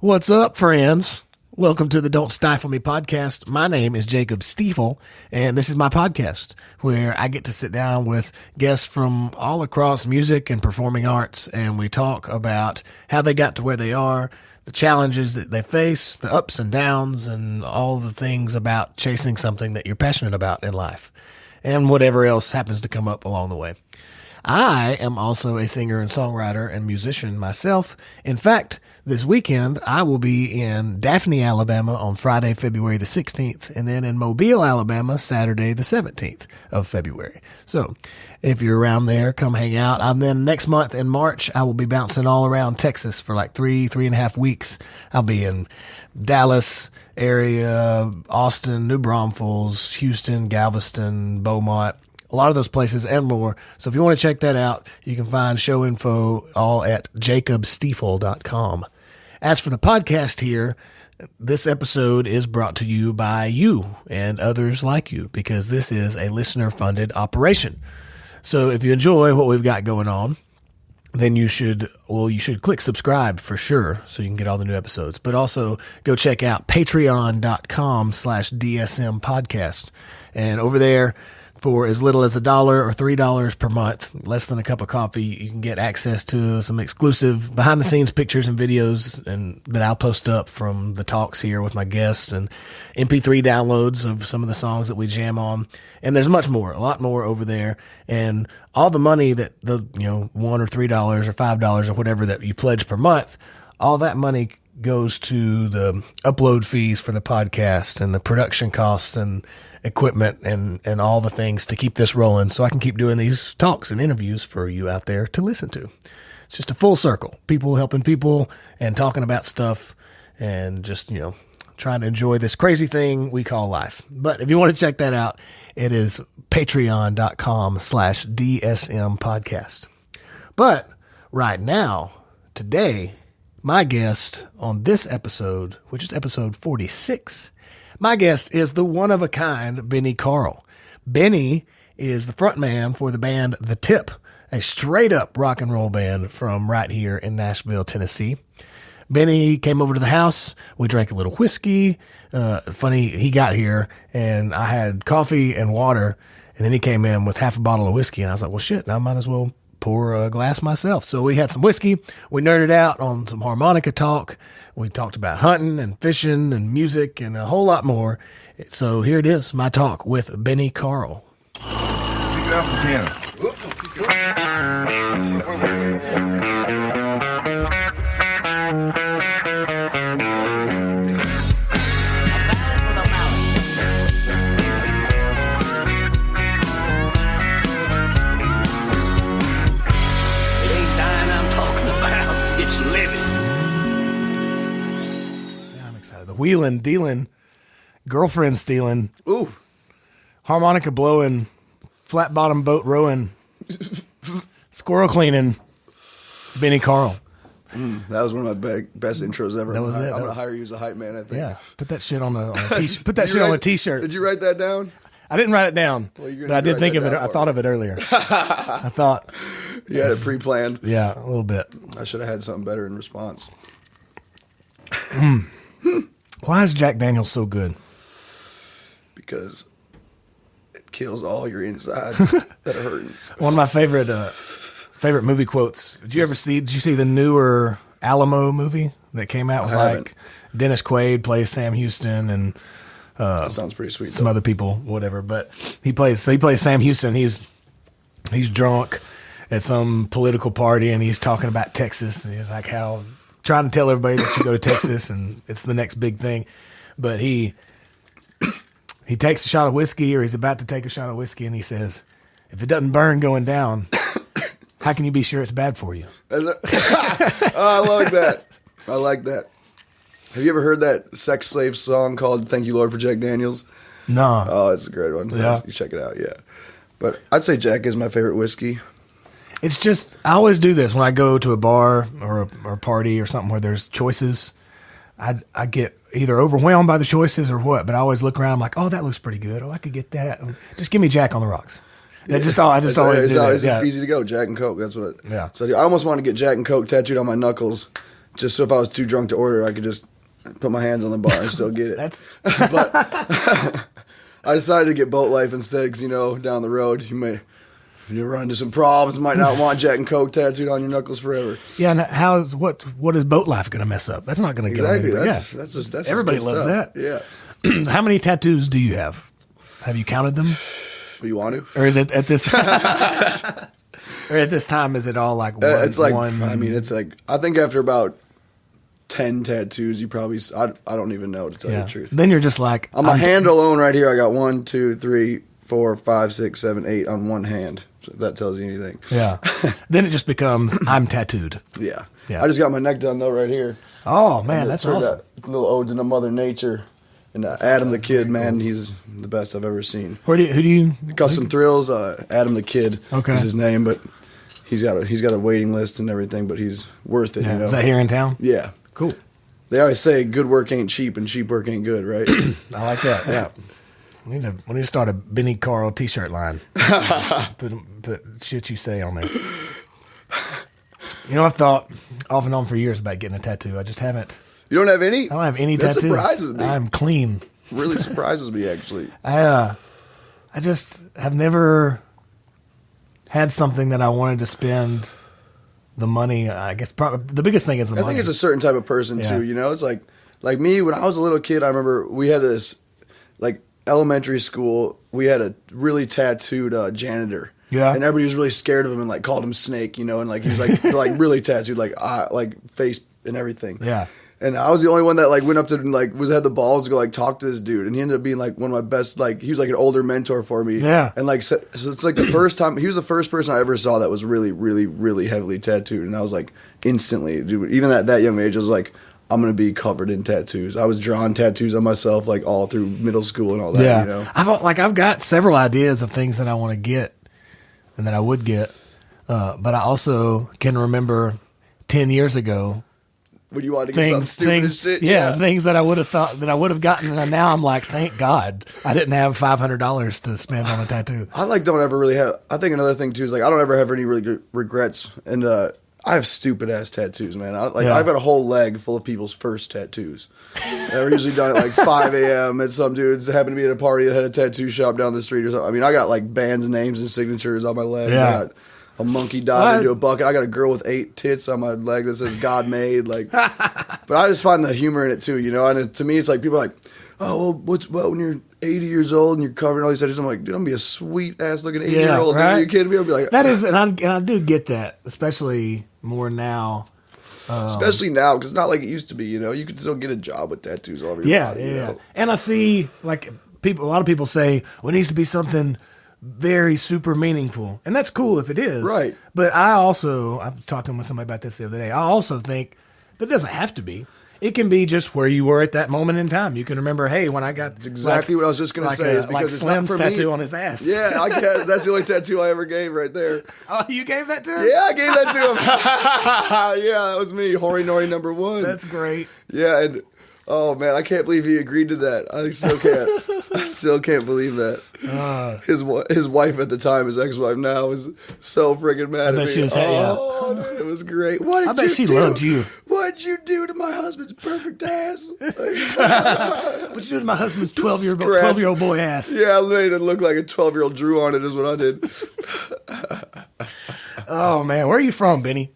What's up, friends? Welcome to the Don't Stifle Me podcast. My name is Jacob Stiefel, and this is my podcast where I get to sit down with guests from all across music and performing arts, and we talk about how they got to where they are, the challenges that they face, the ups and downs, and all the things about chasing something that you're passionate about in life, and whatever else happens to come up along the way. I am also a singer and songwriter and musician myself. In fact, this weekend, I will be in Daphne, Alabama on Friday, February the 16th, and then in Mobile, Alabama, Saturday the 17th of February. So if you're around there, come hang out. And then next month in March, I will be bouncing all around Texas for like three and a half weeks. I'll be in Dallas area, Austin, New Braunfels, Houston, Galveston, Beaumont, a lot of those places and more. So if you want to check that out, you can find show info all at jacobstiefel.com. As for the podcast here, this episode is brought to you by you and others like you because this is a listener-funded operation. So if you enjoy what we've got going on, then you should click subscribe for sure so you can get all the new episodes. But also go check out patreon.com/DSM podcast. And over there, for as little as $1 or $3 per month, less than a cup of coffee, you can get access to some exclusive behind-the-scenes pictures and videos and that I'll post up from the talks here with my guests and MP3 downloads of some of the songs that we jam on. And there's much more, a lot more over there. And all the money that the $1 or $3 or $5 or whatever that you pledge per month, all that money goes to the upload fees for the podcast and the production costs and equipment and all the things to keep this rolling so I can keep doing these talks and interviews for you out there to listen to. It's just a full circle. People helping people and talking about stuff and just, trying to enjoy this crazy thing we call life. But if you want to check that out, it is patreon.com/DSM podcast. But right now, today, my guest on this episode, which is episode 46, my guest is the one-of-a-kind Benny Carl. Benny is the frontman for the band The Tip, a straight-up rock and roll band from right here in Nashville, Tennessee. Benny came over to the house. We drank a little whiskey. Funny, he got here, and I had coffee and water, and then he came in with half a bottle of whiskey, and I was like, well, shit, I might as well pour a glass myself. So we had some whiskey. We nerded out on some harmonica talk. We talked about hunting and fishing and music and a whole lot more. So here it is, my talk with Benny Carl. Pick it up the piano. Wheeling, dealing, girlfriend stealing, Ooh, harmonica blowing, flat bottom boat rowing, squirrel cleaning, Benny Carl. that was one of my best intros ever. That was it. I'm gonna hire you as a hype man, I think. Yeah, put that shit on a t-shirt. Put that shit on a t-shirt. Did you write that down? I didn't write it down, Well, you're but I gonna did think write of that it. down I thought of it earlier. I thought, You had it pre-planned. yeah, a little bit. I should have had something better in response. Why is Jack Daniels so good? Because it kills all your insides that are hurting. One of my favorite movie quotes. Did you see the newer Alamo movie that came out with haven't. Dennis Quaid plays Sam Houston and That sounds pretty sweet. some other people, whatever. But he plays Sam Houston. He's drunk at some political party and he's talking about Texas and he's like trying to tell everybody they should go to Texas and it's the next big thing. But he takes a shot of whiskey, or he's about to take a shot of whiskey, and he says, if it doesn't burn going down, how can you be sure it's bad for you? Oh, I like that. I like that. Have you ever heard that sex slave song called Thank You, Lord, for Jack Daniels? No. Oh, it's a great one. Yeah. You check it out, yeah. But I'd say Jack is my favorite whiskey. It's just, I always do this when I go to a bar or a party or something where there's choices. I get either overwhelmed by the choices or what, but I always look around. I'm like, oh, that looks pretty good. Oh, I could get that. Just give me Jack on the rocks. I just always do that. It's easy to go. Jack and Coke. That's what. Yeah. So I almost want to get Jack and Coke tattooed on my knuckles, just so if I was too drunk to order, I could just put my hands on the bar and still get it. But I decided to get boat life instead because, you know, down the road, you run into some problems, might not want Jack and Coke tattooed on your knuckles forever. Yeah, and what is boat life going to mess up? That's not going to get exactly. That's just everybody just loves stuff. that. Yeah. How many tattoos do you have? Have you counted them? You want to? Or is it at this? Or at this time, is it all like one? It's like one? I mean, it's like I think after about 10 tattoos, you probably I don't even know to tell you the truth. Then you're just like on my hand alone right here. I got 1, 2, 3, 4, 5, 6, 7, 8 on one hand. So if that tells you anything. Yeah. Then it just becomes I'm tattooed. Yeah. Yeah. I just got my neck done though right here. Oh man, that's awesome. That little ode to Mother Nature. And Adam the Kid, man, he's the best I've ever seen. Who do you? Custom Thrills, Adam the Kid is his name, but he's got a waiting list and everything, but he's worth it. Yeah. You know? Is that here in town? Yeah. Cool. They always say good work ain't cheap and cheap work ain't good, right? I like that. Yeah. We need to start a Benny Carl T-shirt line. put shit you say on there. You know, I've thought off and on for years about getting a tattoo. I just haven't. You don't have any? I don't have any that tattoos. Surprises me. I'm clean. Really surprises me, actually. I just have never had something that I wanted to spend the money. I guess probably the biggest thing is the money. I think it's a certain type of person too. You know, it's like me when I was a little kid. I remember we had this like elementary school. We had a really tattooed janitor. Yeah, and everybody was really scared of him and like called him Snake. You know, and like he was like like really tattooed, like face and everything. Yeah. And I was the only one that like went up to and like had the balls to go like talk to this dude, and he ended up being like one of my best. Like he was like an older mentor for me. Yeah. And like so it's like the first time he was the first person I ever saw that was really, really, really heavily tattooed, and I was like instantly, dude. Even at that young age, I was like, I'm gonna be covered in tattoos. I was drawing tattoos on myself like all through middle school and all that. Yeah. You know? I've got several ideas of things that I want to get and that I would get, but I also can remember 10 years ago. When you wanted to get something stupid as shit? Yeah, things that I would have thought that I would have gotten, and now I'm like, thank God I didn't have $500 to spend on a tattoo. I like don't ever really have. I think another thing too is like I don't ever have any really good regrets, and I have stupid ass tattoos, man. I've got a whole leg full of people's first tattoos. They're usually done at like 5 a.m. and some dudes happened to be at a party that had a tattoo shop down the street or something. I mean, I got like bands' names and signatures on my legs. Yeah. I got a monkey dive into a bucket. I got a girl with 8 tits on my leg that says God made. Like, but I just find the humor in it too, you know. And to me, it's like people are like, oh, well, when you're 80 years old and you're covered in all these tattoos, I'm like, dude, I'm gonna be a sweet ass looking 80-year-old. Right? Are you kidding me? I'll be like, that is, and I do get that, especially more now. Especially now, because it's not like it used to be. You know, you can still get a job with tattoos all over your body. Yeah. You know? And I see like a lot of people say, well, it needs to be something very super meaningful, and that's cool if it is, right? But I was talking with somebody about this the other day. I also think that it doesn't have to be. It can be just where you were at that moment in time. You can remember, hey, when I got that's exactly what I was just going to say. Is because it's Slim's not for tattoo me. on his ass. Yeah, I guess that's the only tattoo I ever gave right there. Oh, you gave that to him? Yeah, I gave that to him. Yeah, that was me, Hori Nori #1. That's great. Yeah, and oh man, I can't believe he agreed to that. I still can't. I still can't believe that. His wife at the time, his ex-wife now, was so freaking mad at me. She was dude, it was great. I bet she loved you. What'd you do to my husband's perfect ass? What'd you do to my husband's 12-year-old boy ass? Yeah, I made it look like a 12-year-old drew on it is what I did. Oh man, where are you from, Benny?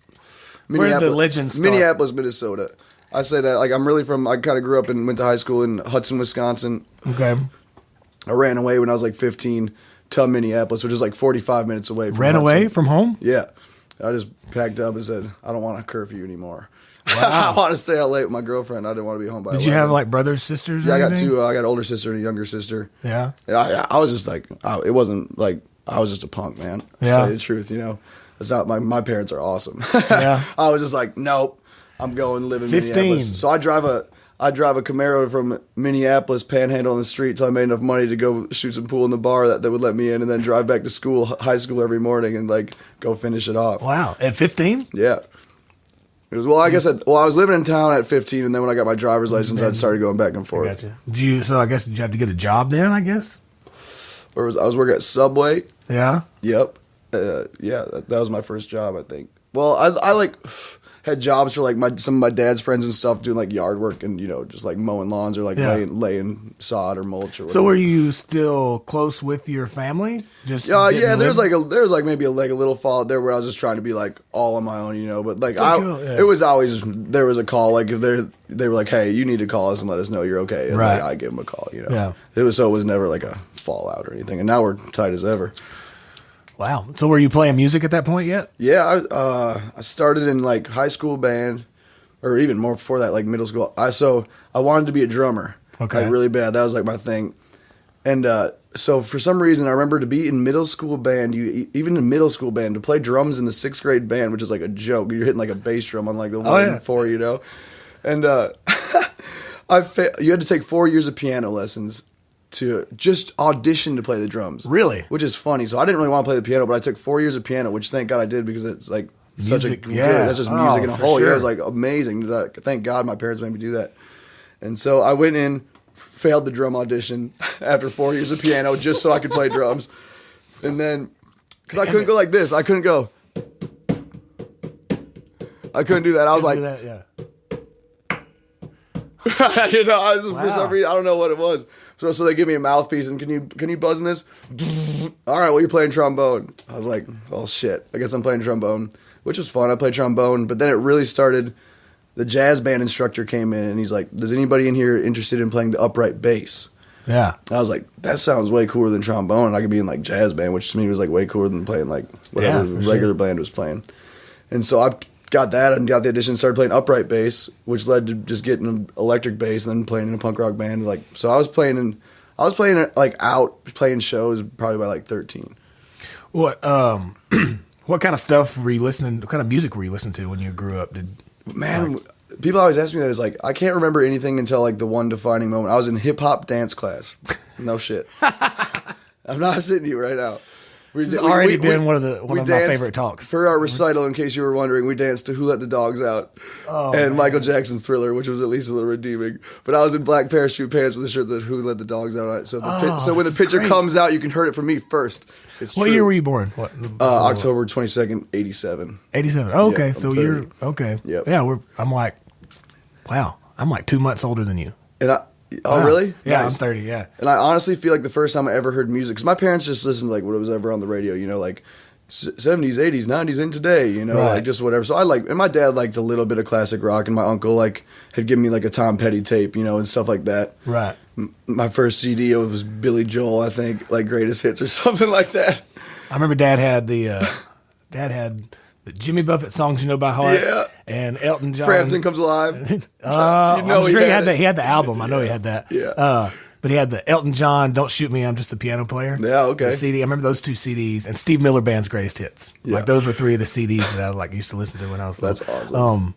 Where did the legend start? Minneapolis, Minnesota. I say that like I'm really from. I kind of grew up and went to high school in Hudson, Wisconsin. Okay. I ran away when I was like 15 to Minneapolis, which is like 45 minutes away. Ran away from home? Yeah. I just packed up and said, I don't want a curfew anymore. Wow. I want to stay out late with my girlfriend. I didn't want to be home by 11. Did you have like brothers, sisters? Yeah, or I got anything? two. I got an older sister and a younger sister. Yeah. I was just like, it wasn't like, I was just a punk, man. To tell you the truth, you know. It's not my parents are awesome. Yeah. I was just like, nope, I'm going to live in 15. Minneapolis. So I drive a Camaro from Minneapolis, panhandle on the street till I made enough money to go shoot some pool in the bar that would let me in, and then drive back to school, high school every morning, and like go finish it off. Wow. At 15? Yeah. It was I was living in town at 15, and then when I got my driver's license, I started going back and forth. Gotcha. So I guess did you have to get a job then? I guess. I was working at Subway. Yeah. Yep. Yeah, that was my first job, I think. Well, I like. had jobs for like some of my dad's friends and stuff, doing like yard work and just like mowing lawns or like laying sod or mulch or whatever. So were you still close with your family? Just yeah. There's like maybe a little fallout there where I was just trying to be like all on my own, But like it was always there was a call. Like if they were like, hey, you need to call us and let us know you're okay. And like, I give them a call. Yeah. It was never like a fallout or anything. And now we're tight as ever. Wow. So were you playing music at that point yet? Yeah, I started in like high school band, or even more before that, like middle school. I wanted to be a drummer, like really bad. That was like my thing. And so for some reason, I remember to be in middle school band, even in middle school band, to play drums in the 6th grade band, which is like a joke. You're hitting like a bass drum on like the 1 and 4, And you had to take 4 years of piano lessons to just audition to play the drums. Really? Which is funny. So I didn't really want to play the piano, but I took 4 years of piano, which thank God I did, because it's like music, that's just music in a whole. Sure. It was like amazing. Thank God my parents made me do that. And so I went in, failed the drum audition after 4 years of piano just so I could play drums. And then, because I couldn't go like this. I couldn't go. I couldn't do that. I was like, for some reason, I don't know what it was. So they give me a mouthpiece and can you buzz in this? All right, well, you're playing trombone. I was like, oh shit, I guess I'm playing trombone, which was fun. I played trombone, but then it really started. The jazz band instructor came in and he's like, does anybody in here interested in playing the upright bass? Yeah. I was like, that sounds way cooler than trombone. And I could be in like jazz band, which to me was like way cooler than playing like whatever regular band was playing. And so I got that and got the audition, started playing upright bass, which led to just getting an electric bass and then playing in a punk rock band. Like, so I was playing shows probably by like 13. What what kind of stuff were you listening? What kind of music were you listening to when you grew up? People always ask me that. It's like, I can't remember anything until like the one defining moment. I was in hip hop dance class. No shit. I'm not sitting here right now. This has already been one of my favorite talks. For our recital, in case you were wondering, we danced to Who Let the Dogs Out and Michael Jackson's Thriller, which was at least a little redeeming. But I was in black parachute pants with a shirt that Who Let the Dogs Out on it. So, when the picture comes out, you can hear it from me first. What year were you born? October 22nd, 87. 87. Oh, okay. Yeah, so you're, okay. Yep. Yeah, I'm like 2 months older than you. And Oh, really? Yeah, Nice. I'm 30, yeah. And I honestly feel like the first time I ever heard music, because my parents just listened to like what was ever on the radio, like 70s, 80s, 90s, and today, like just whatever. So and my dad liked a little bit of classic rock, and my uncle like had given me like a Tom Petty tape, and stuff like that. Right. My first CD was Billy Joel, I think, like Greatest Hits or something like that. I remember Dad had the Jimmy Buffett songs by heart. Yeah. And Elton John. Frampton Comes Alive. He had the album. I know he had that. Yeah. But he had the Elton John, Don't Shoot Me, I'm Just a Piano Player. Yeah, okay. The CD. I remember those 2 CDs. And Steve Miller Band's Greatest Hits. Yeah. Like those were 3 of the CDs that I used to listen to when I was little. That's awesome.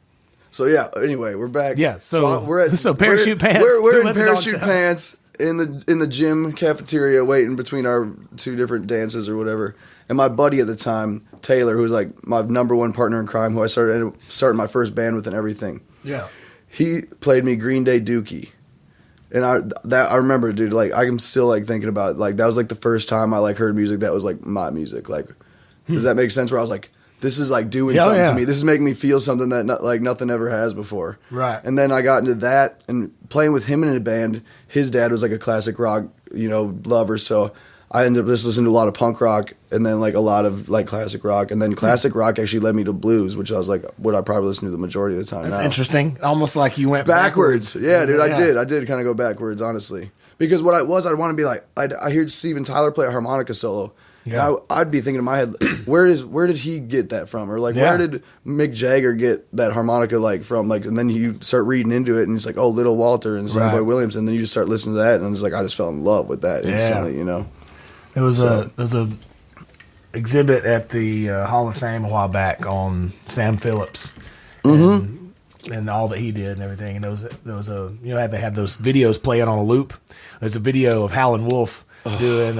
So yeah, anyway, we're back. Yeah, so parachute pants. We're in parachute pants in the gym cafeteria waiting between our 2 different dances or whatever. And my buddy at the time, Taylor, who was like my number 1 partner in crime, who I started my first band with and everything. Yeah. He played me Green Day Dookie. And I remember, dude, like I'm still like thinking about it. Like that was like the first time I like heard music that was like my music. Like, does that make sense? Where I was like, this is like doing something to me. This is making me feel something that nothing ever has before. Right. And then I got into that and playing with him in a band. His dad was like a classic rock, lover. So I ended up just listening to a lot of punk rock and then like a lot of like classic rock. And then classic rock actually led me to blues, which I was like, what I probably listen to the majority of the time. That's interesting. Almost like you went backwards. Yeah, dude, yeah. I did kind of go backwards, honestly. Because what I'd want to be like, I hear Steven Tyler play a harmonica solo. Yeah. And I'd be thinking in my head, where did he get that from? Or like, where did Mick Jagger get that harmonica like from? Like, and then you start reading into it and it's like, oh, Little Walter and Sonny Williams. And then you just start listening to that and it's like, I just fell in love with that instantly, There was a exhibit at the Hall of Fame a while back on Sam Phillips and all that he did and everything. And there was they had those videos playing on a loop. There's a video of Howlin' Wolf doing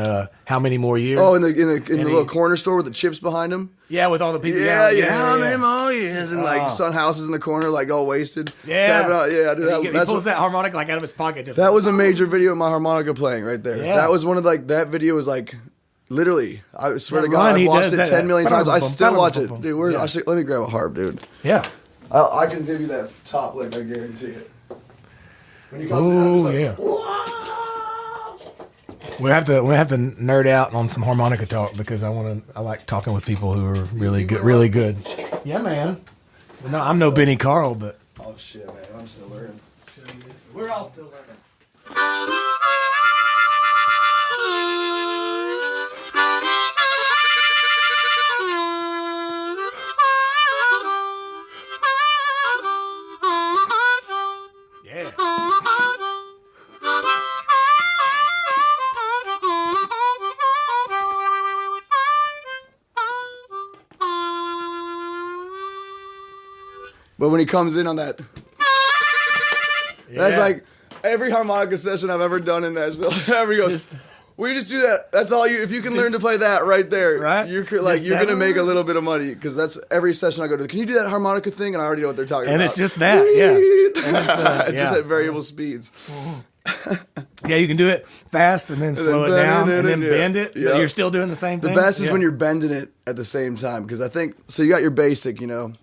How Many More Years. Oh, in the little corner store with the chips behind him. Yeah, with all the people. Yeah. How many more years? And like Sun Houses in the corner, like all wasted. Yeah, dude, he pulls that harmonica like out of his pocket. That was a major video of my harmonica playing right there. Yeah. That was one of that video was like. Literally, I swear to God, I've watched it 10 million times. I still watch it, dude. Let me grab a harp, dude. Yeah, I can give you that top lick, I guarantee it. When he comes in, I'm just like, whoa! We have to nerd out on some harmonica talk because I like talking with people who are really good. Yeah, man. No, I'm no Benny Carl, but oh shit, man, I'm still learning. We're all still learning. Yeah. But when he comes in on that, that's like every harmonica session I've ever done in Nashville. Every goes, we just do that. That's all you. If you can learn to play that right there, right? You're gonna make a little bit of money because that's every session I go to. Can you do that harmonica thing? And I already know what they're talking about. And it's just that, yeah. And it's, just at variable speeds. Yeah, you can do it fast and then slow it down and then bend it. But you're still doing the same thing. The best is when you're bending it at the same time because I think so. You got your basic, you know.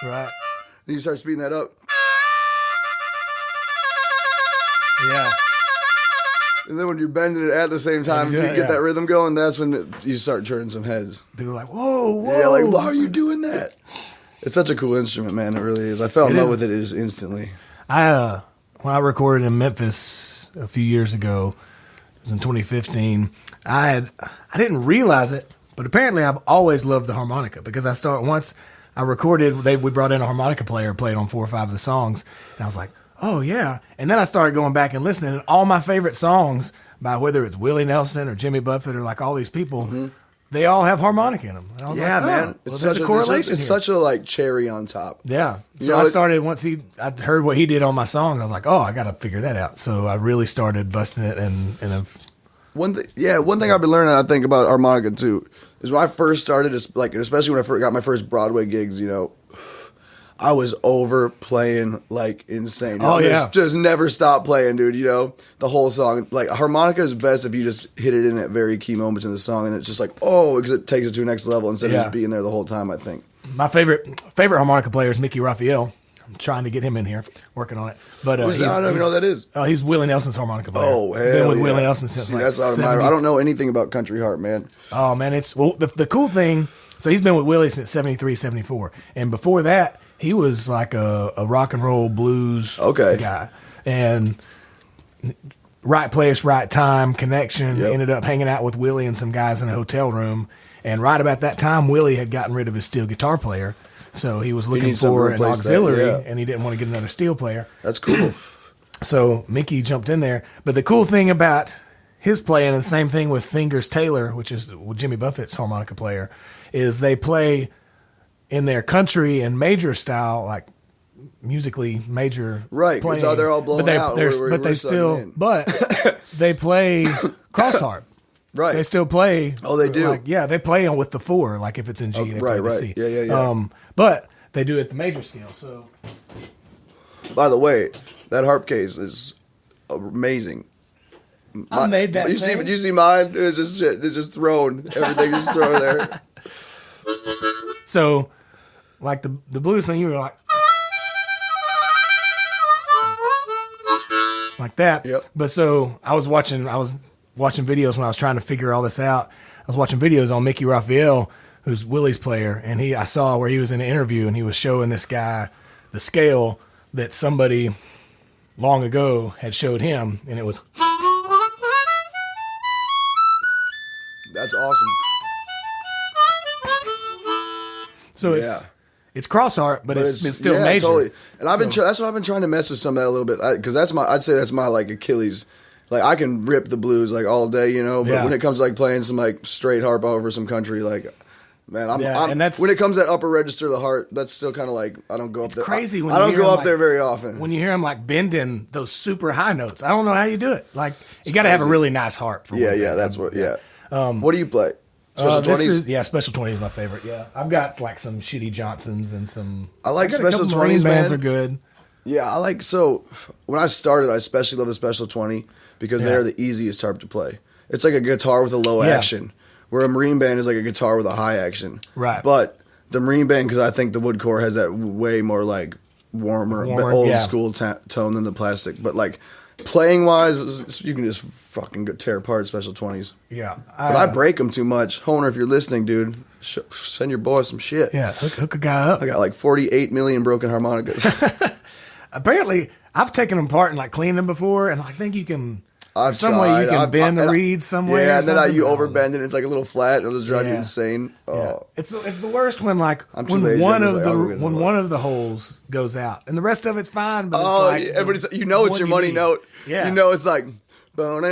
Right. Then you start speeding that up. Yeah. And then when you're bending it at the same time, if you get that rhythm going, that's when you start turning some heads. People are like, whoa. Yeah, like, why are you doing that? It's such a cool instrument, man. It really is. I fell in love with it instantly. When I recorded in Memphis a few years ago, it was in 2015, I didn't realize it, but apparently I've always loved the harmonica because once I recorded, we brought in a harmonica player, played on 4 or 5 of the songs, and I was like, oh yeah. And then I started going back and listening, and all my favorite songs, by whether it's Willie Nelson or Jimmy Buffett or like all these people, they all have harmonica in them. And I was like, man, it's such a correlation. It's such a like cherry on top. Yeah. So I started I heard what he did on my songs. I was like, oh, I got to figure that out. So I really started busting it, and I've. One thing I've been learning, I think, about harmonica too, is when I first started, especially when I got my first Broadway gigs, you know, I was overplaying like insane. Just never stop playing, dude. You know, the whole song. Like harmonica is best if you just hit it in at very key moments in the song, and it's just like because it takes it to the next level instead of just being there the whole time. I think my favorite harmonica player is Mickey Raphael. I'm trying to get him in here, working on it. But I don't even know who that is. Oh, he's Willie Nelson's harmonica player. Oh, hell been with Willie Nelson since that's out of my. I don't know anything about country harp, man. Oh man, the cool thing. So he's been with Willie since 73, 74, and before that, he was like a rock and roll blues guy, and right place, right time connection. Yep. Ended up hanging out with Willie and some guys in a hotel room, and right about that time, Willie had gotten rid of his steel guitar player. So he was looking for an auxiliary, and he didn't want to get another steel player. That's cool. So Mickey jumped in there. But the cool thing about his playing, and the same thing with Fingers Taylor, which is Jimmy Buffett's harmonica player, is they play in their country and major style, like musically major. Right, playing. so they're all blown out. But they play cross harp. Right. They still play. Oh, they do? They play with the 4. Like if it's in G, they play the C. Yeah. But they do it at the major scale. So, by the way, that harp case is amazing. I made that. You see mine? It's just shit. It's just thrown. Everything is thrown there. So, like the blues thing, you were like that. Yep. But so I was watching videos when I was trying to figure all this out. I was watching videos on Mickey Raphael, who's Willie's player, and I saw where he was in an interview and he was showing this guy the scale that somebody long ago had showed him, and it was. That's awesome. So it's cross harp, but it's still major. Totally. And that's what I've been trying to mess with some of that a little bit, because I'd say that's my like Achilles. Like I can rip the blues like all day, you know, but when it comes to like playing some like straight harp over some country, like man, and that's when it comes to that upper register of the heart, that's still kind of like I don't go up there. Crazy when I don't go up there very often. When you hear him like bending those super high notes, I don't know how you do it. Like you got to have a really nice harp for that's what. What do you play? Special 20s? Special 20 is my favorite. Yeah, I've got like some shitty Johnsons and some. I like special 20s. Bands are good. Yeah, I like when I started, I especially love the special 20 because they're the easiest harp to play. It's like a guitar with a low action, where a marine band is like a guitar with a high action. Right. But the Marine Band, because I think the wood core has that way more like warmer but old school tone than the plastic. But like playing wise, you can just fucking tear apart Special 20s. Yeah. But I break them too much. Honer, if you're listening, dude, send your boy some shit. Yeah, hook a guy up. I got like 48 million broken harmonicas. Apparently, I've taken them apart and like cleaned them before, and I think you can. I've some tried. way you can bend the reeds some way. Yeah, and then you overbend it. It's like a little flat. It'll just drive you Yeah. insane. Oh, Yeah. It's the worst when like I'm too when lazy. one I'm of just the like, when one of the holes goes out and the rest of it's fine. But it's oh, like everybody's you know it's your money note. Yeah, you know it's like, damn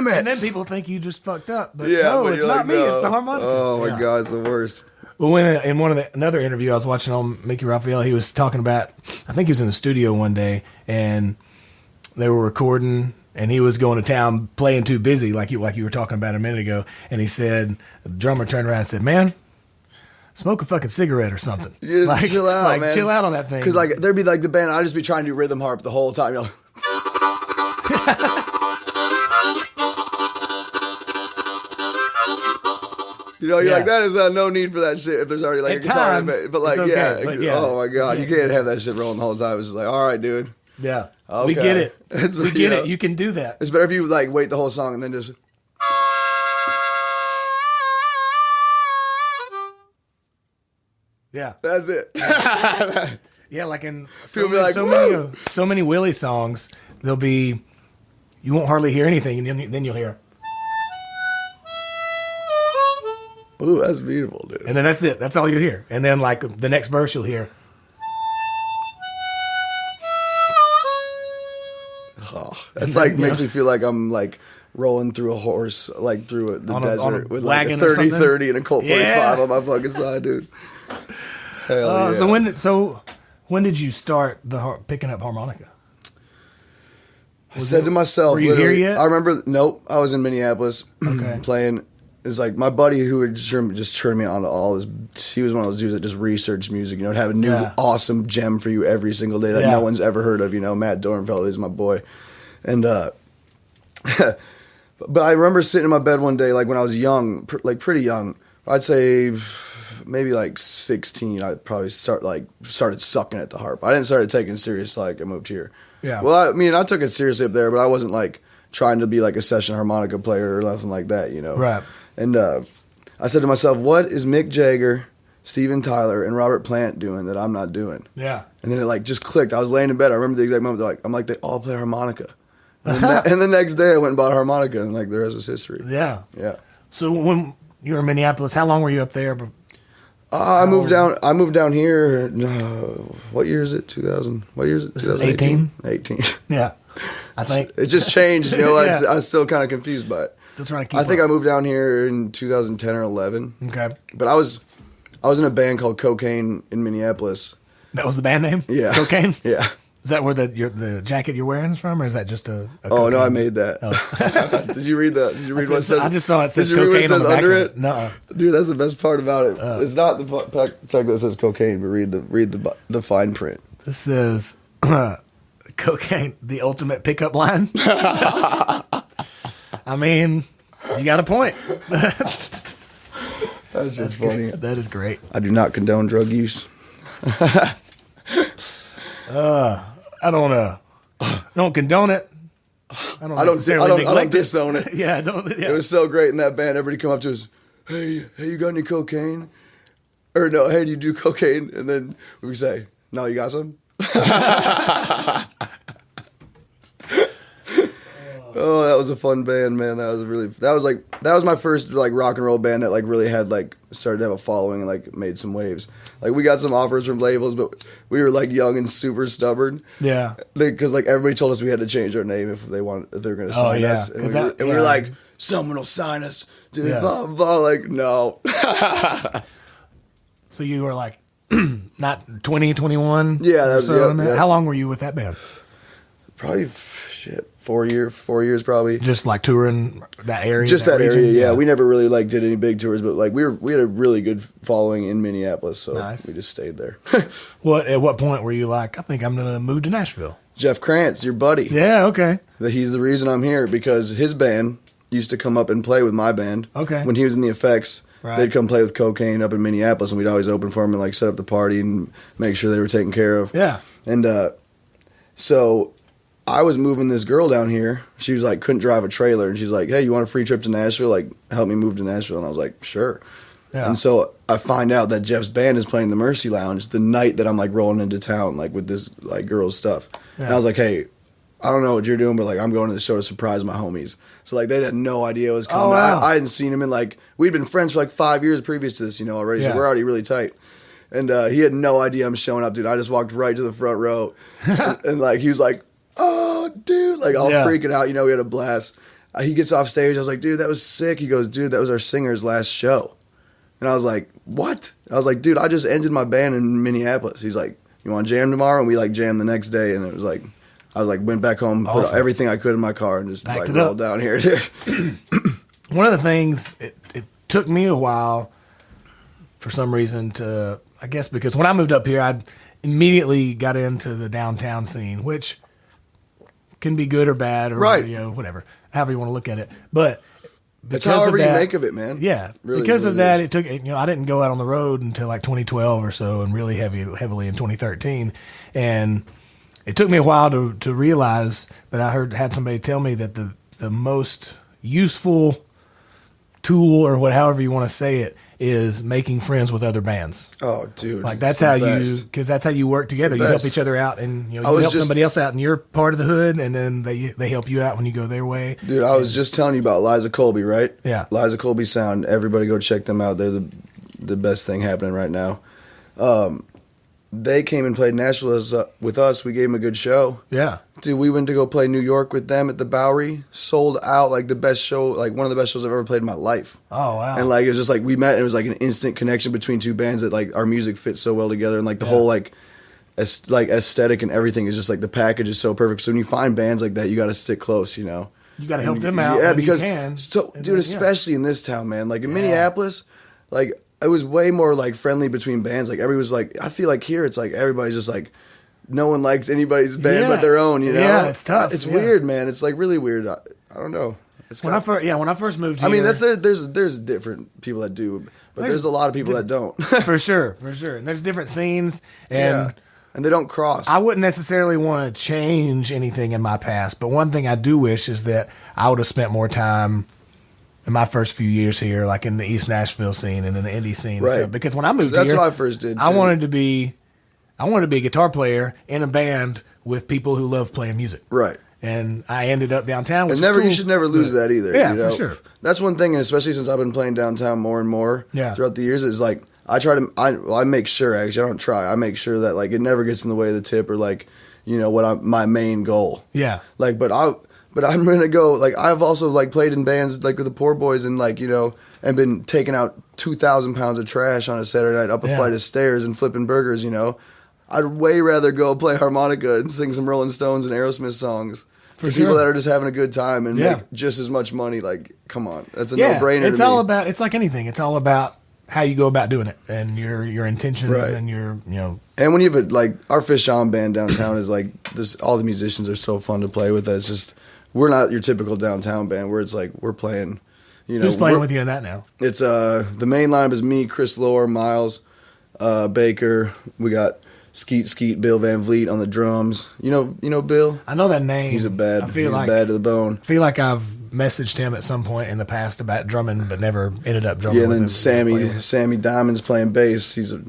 it. And then people think you just fucked up, but Yeah, no, but it's you're not like, me. no. It's the harmonica. Oh my Yeah. god, it's the worst. Well, when in another interview I was watching on Mickey Raphael, he was talking about. I think he was in the studio one day and they were recording, and he was going to town playing too busy, like you were talking about a minute ago. And he said, the drummer turned around and said, "Man, smoke a fucking cigarette or something. Yeah, like, chill out, like, man. Chill out on that thing." Because like there'd be like the band, I'd just be trying to do rhythm harp the whole time. You're like, you know, you're like, that is no need for that shit if there's already like At a guitar in times, it. But like, it's okay, but yeah. Oh my god, you can't have that shit rolling the whole time. It's just like, all right, dude. Yeah, Okay. we get it. It's, We get it. You can do that. It's better if you like wait the whole song and then just. Yeah, That's it. yeah. Like in People be like, so many Willie songs, there'll be you won't hardly hear anything, and then you'll hear, Ooh, that's beautiful, dude. and then that's it. That's all you hear. And then like the next verse, you'll hear. Oh, that's like makes me feel like I'm like rolling through a horse, like through the desert with like a wagon or 30-30 and a Colt 45 Yeah. on my fucking side, dude. Hell yeah. So when did you start picking up harmonica? I said to myself, were you here yet? I remember, nope, I was in Minneapolis Okay. playing. It's like my buddy who had just turned me on to all this. He was one of those dudes that just researched music, you know, have a new awesome gem for you every single day that no one's ever heard of, you know. Matt Dornfeld is my boy. And, but I remember sitting in my bed one day, like when I was young, like pretty young, I'd say maybe like 16, I probably started sucking at the harp. I didn't start taking it serious like I moved here. Yeah. Well, I mean, I took it seriously up there, but I wasn't like trying to be like a session harmonica player or nothing like that, you know. Right. And I said to myself, what is Mick Jagger, Steven Tyler, and Robert Plant doing that I'm not doing? Yeah. And then it like just clicked. I was laying in bed. I remember the exact moment. I'm like, they all play harmonica. And the next day I went and bought a harmonica, and like the rest is history. Yeah. Yeah. So when you were in Minneapolis, how long were you up there? I moved down here. What year is it? 2000. What year is it? 2018? 18. Yeah. I think. It just changed. You know, Yeah. I was still kind of confused by it. Still trying to keep I think up. I moved down here in 2010 or 11. Okay. But I was in a band called Cocaine in Minneapolis. That was the band name? Yeah. Cocaine? Yeah. Is that where the jacket you're wearing is from, or is that just a Oh no, cocaine? I made that. Oh. Did you read that? Did you read what it says? I just saw it says Did you read what cocaine it says on the back under of it? it. No. Dude, that's the best part about it. It's not the fact that it says cocaine, but read the fine print. This says cocaine, the ultimate pickup line. I mean, you got a point. That's just funny. That is great. I do not condone drug use. I don't condone it. I don't disown it. Yeah, I don't. Yeah. It was so great in that band. Everybody come up to us, hey, you got any cocaine? Or no, hey, do you do cocaine? And then we would say, no, you got some? Oh, that was a fun band, man. That was my first like rock and roll band that like really had like started to have a following and like made some waves. Like we got some offers from labels, but we were like young and super stubborn. Yeah. Because like everybody told us we had to change our name if they were going to sign us, and we were like, someone will sign us, dude. Yeah. Blah blah. Like no. So you were like not 20, 21? Yeah, that was- yeah. How long were you with that band? Probably 4 years probably. Just like touring that area? Just that region? area, yeah. We never really like did any big tours, but like we had a really good following in Minneapolis, so Nice. we just stayed there. At what point were you like, I think I'm gonna move to Nashville? Jeff Krantz, your buddy. Yeah, okay. He's the reason I'm here because his band used to come up and play with my band. Okay. When he was in the Effects, Right. They'd come play with Cocaine up in Minneapolis, and we'd always open for them and like set up the party and make sure they were taken care of. Yeah. And so I was moving this girl down here. She was like, couldn't drive a trailer, and she's like, hey, you want a free trip to Nashville? Like, help me move to Nashville. And I was like, sure. Yeah. And so I find out that Jeff's band is playing the Mercy Lounge the night that I'm like rolling into town, like with this like girl's stuff. Yeah. And I was like, hey, I don't know what you're doing, but like I'm going to the show to surprise my homies. So like they had no idea it was coming. Oh, wow. I hadn't seen him in like, we'd been friends for like 5 years previous to this, already. Yeah. So we're already really tight. And he had no idea I'm showing up, dude. I just walked right to the front row. and like he was like, oh, dude, like all freaking out. We had a blast. He gets off stage. I was like, dude, that was sick. He goes, dude, that was our singer's last show. And I was like, what? I was like, dude, I just ended my band in Minneapolis. He's like, you want to jam tomorrow? And we like jammed the next day. And it was like, I was like, went back home, put everything I could in my car, and just Backed like rolled down here. One of the things, it took me a while for some reason to, I guess because when I moved up here, I immediately got into the downtown scene, which can be good or bad or right. Whatever, however you want to look at it. But it's however you make of it, man. Yeah. Really because of that, it took, I didn't go out on the road until like 2012 or so, and really heavily in 2013. And it took me a while to realize, but I had somebody tell me that the most useful tool, or however you want to say it, is making friends with other bands. Oh, dude. Like that's how because that's how you work together. You help each other out, and you help somebody else out in your part of the hood, and then they help you out when you go their way. Dude, I was just telling you about Liza Colby, right? Yeah. Liza Colby Sound. Everybody go check them out. They're the best thing happening right now. They came and played Nashville with us. We gave them a good show. Yeah. Dude, we went to go play New York with them at the Bowery. Sold out, like the best show, like one of the best shows I've ever played in my life. Oh, wow. And like it was just like we met, and it was like an instant connection between two bands that like our music fits so well together, and like the whole like aesthetic and everything is just like the package is so perfect. So when you find bands like that, you got to stick close, You got to help them out. Yeah, when because you can. dude, especially in this town, man. Like in Minneapolis, like it was way more like friendly between bands. Like everybody was like, I feel like here it's like everybody's just like, no one likes anybody's band but their own. Yeah, it's tough. It's weird, man. It's like really weird. I don't know. When I first moved here, I mean, there's different people that do, but there's a lot of people that don't. for sure. And there's different scenes, and they don't cross. I wouldn't necessarily want to change anything in my past, but one thing I do wish is that I would have spent more time in my first few years here, like in the East Nashville scene and in the indie scene, and stuff. Because when I moved here, that's what I first did. Too. I wanted to be a guitar player in a band with people who love playing music. Right. And I ended up downtown, which and is cool, you should never lose that either. Yeah, for sure. That's one thing, and especially since I've been playing downtown more and more throughout the years, is like I make sure, actually, I don't try. I make sure that like it never gets in the way of the tip or like, my main goal. Yeah. Like, but I'm gonna go. Like, I've also like played in bands like with the Poor Boys and like and been taking out 2,000 pounds of trash on a Saturday night up a flight of stairs and flipping burgers. I'd way rather go play harmonica and sing some Rolling Stones and Aerosmith songs to people that are just having a good time and make just as much money. Like, come on, that's a no-brainer. It's all about. It's like anything. It's all about how you go about doing it and your intentions and your And when you have like our Fish On band downtown is like all the musicians are so fun to play with. That it's just we're not your typical downtown band where it's like we're playing. Who's playing with you in that now? It's the main lineup is me, Chris Lohr, Miles, Baker. We got Skeet, Bill Van Vliet on the drums. You know Bill? I know that name. He's bad to the bone. I feel like I've messaged him at some point in the past about drumming, but never ended up drumming. Yeah, and with then him. Sammy Diamond's playing bass. He's a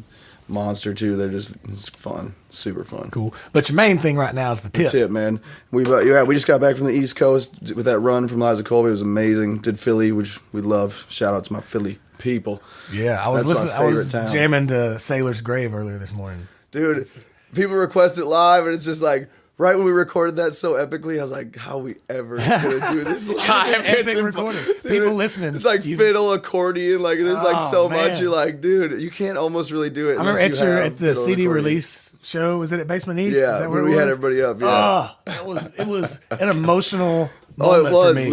monster too. It's fun, super fun. Cool. But your main thing right now is the tip. The tip, man. We just got back from the East Coast with that run from Liza Colby. It was amazing. Did Philly, which we love. Shout out to my Philly people. Yeah, I was listening. I was jamming to Sailor's Grave earlier this morning. Dude, people request it live, and it's just like right when we recorded that so epically, I was like, "How are we ever gonna do this live?" Epic recording. People listening. It's like fiddle, accordion, like there's like so much. You're like, dude, you can't almost really do it. I remember at the CD release show. Was it at Basement East? Yeah, is that where we had everybody up. Yeah, it was an emotional. Oh, it was. For me.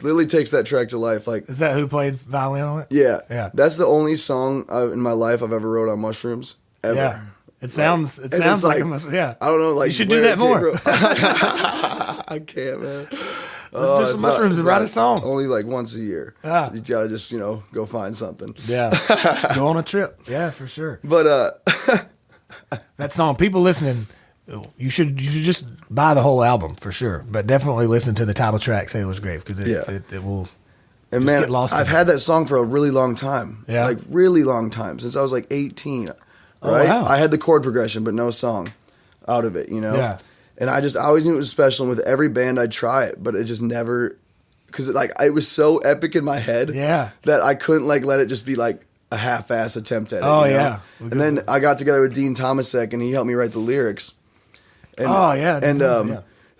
Lily takes that track to life. Like, is that who played violin on it? Yeah. That's the only song in my life I've ever wrote on mushrooms ever. Yeah. It sounds like a mushroom. Yeah. I don't know. Like, you should do that more. I can't, man. Let's do some mushrooms and write a song. Only like once a year. You gotta just, go find something. Yeah. Go on a trip. Yeah, for sure. But that song, people listening, you should just buy the whole album for sure. But definitely listen to the title track, Sailor's Grave, because it will and just man, get lost. I've had that song for a really long time. Yeah. Like really long time. Since I was like 18. Right? Oh, wow. I had the chord progression, but no song out of it, Yeah. And I always knew it was special, and with every band I'd try it, but it just never, because it was so epic in my head that I couldn't let it just be like a half-ass attempt at it. Oh, yeah. And then I got together with Dean Tomasek, and he helped me write the lyrics. And,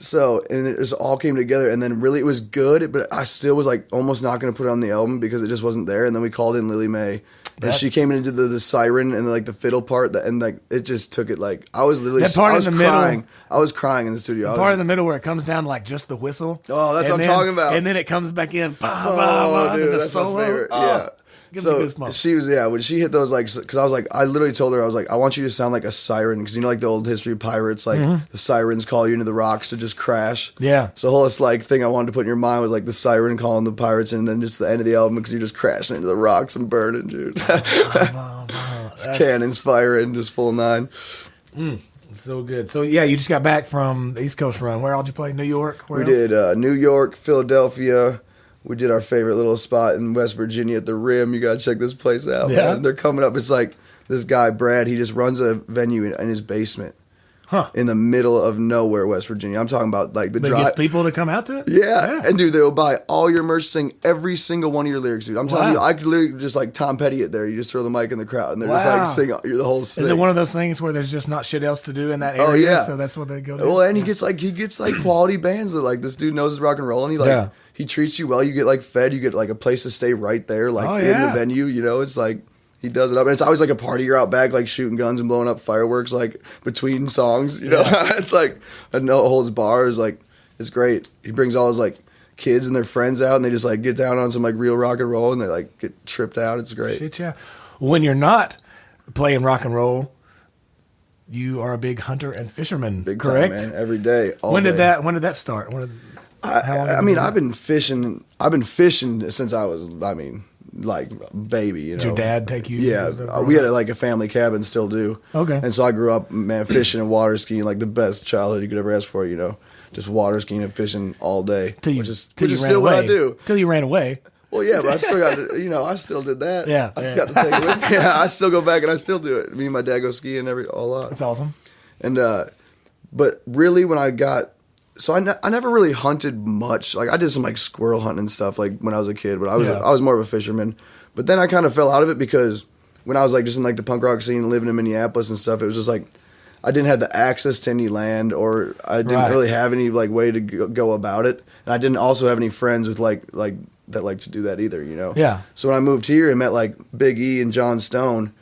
So, and it just all came together, and then really it was good, but I still was like almost not going to put it on the album because it just wasn't there, and then we called in Lily Mae. And she came in and did the siren and like the fiddle part, and like it just took it like I was literally that part in the crying. middle. I was crying in the studio. The part in the middle where it comes down to like just the whistle. Oh, that's what I'm talking about. And then it comes back in. Dude, the that's solo. my favorite. Yeah. So she was when she hit those because I was like I literally told her I was like I want you to sound like a siren because like the old history of pirates like the sirens call you into the rocks to just crash. Yeah. So the whole thing I wanted to put in your mind was like the siren calling the pirates and then just the end of the album because you're just crashing into the rocks and burning, dude. Cannons firing just full 9. So good. So yeah, you just got back from the East Coast run. Where all did you play? New York? We did New York, Philadelphia. We did our favorite little spot in West Virginia at the Rim. You got to check this place out, man. They're coming up. It's like this guy, Brad, he just runs a venue in his basement in the middle of nowhere, West Virginia. I'm talking about like the drive. Gets people to come out to it? Yeah. And dude, they'll buy all your merch, sing every single one of your lyrics, dude. I'm telling you, I could literally just like Tom Petty it there. You just throw the mic in the crowd and they're just like sing the whole thing. Is it one of those things where there's just not shit else to do in that area? Oh, yeah. So that's what they go to? Well, and he gets like quality bands that like this dude knows his rock and roll and he treats you well. You get like fed. You get like a place to stay right there, like in the venue. It's like he does it up, and it's always like a party. You're out back, like shooting guns and blowing up fireworks, like between songs. It's like a no holds bars. Like it's great. He brings all his like kids and their friends out, and they just like get down on some like real rock and roll, and they like get tripped out. It's great. Shit, yeah. When you're not playing rock and roll, you are a big hunter and fisherman. Big correct? time, man. Every day. When did that start? I mean, I've been fishing. I've been fishing since I was. Like baby. Did your dad take you? Yeah, we had like a family cabin, still do. Okay. And so I grew up, man, fishing and water skiing, like the best childhood you could ever ask for. Just water skiing and fishing all day, which is still what I do. Till you ran away. Well, yeah, but I still got to, I still did that. Yeah, I got to take it with me. Yeah, I still go back and I still do it. Me and my dad go skiing a lot. That's awesome. And but really, when I got. So I never really hunted much. Like I did some like squirrel hunting and stuff like when I was a kid, but I was more of a fisherman. But then I kind of fell out of it because when I was like just in like the punk rock scene, living in Minneapolis and stuff, it was just like I didn't have the access to any land, or I didn't really have any like way to go about it, and I didn't also have any friends with like that like to do that either. Yeah. So when I moved here and met like Big E and John Stone.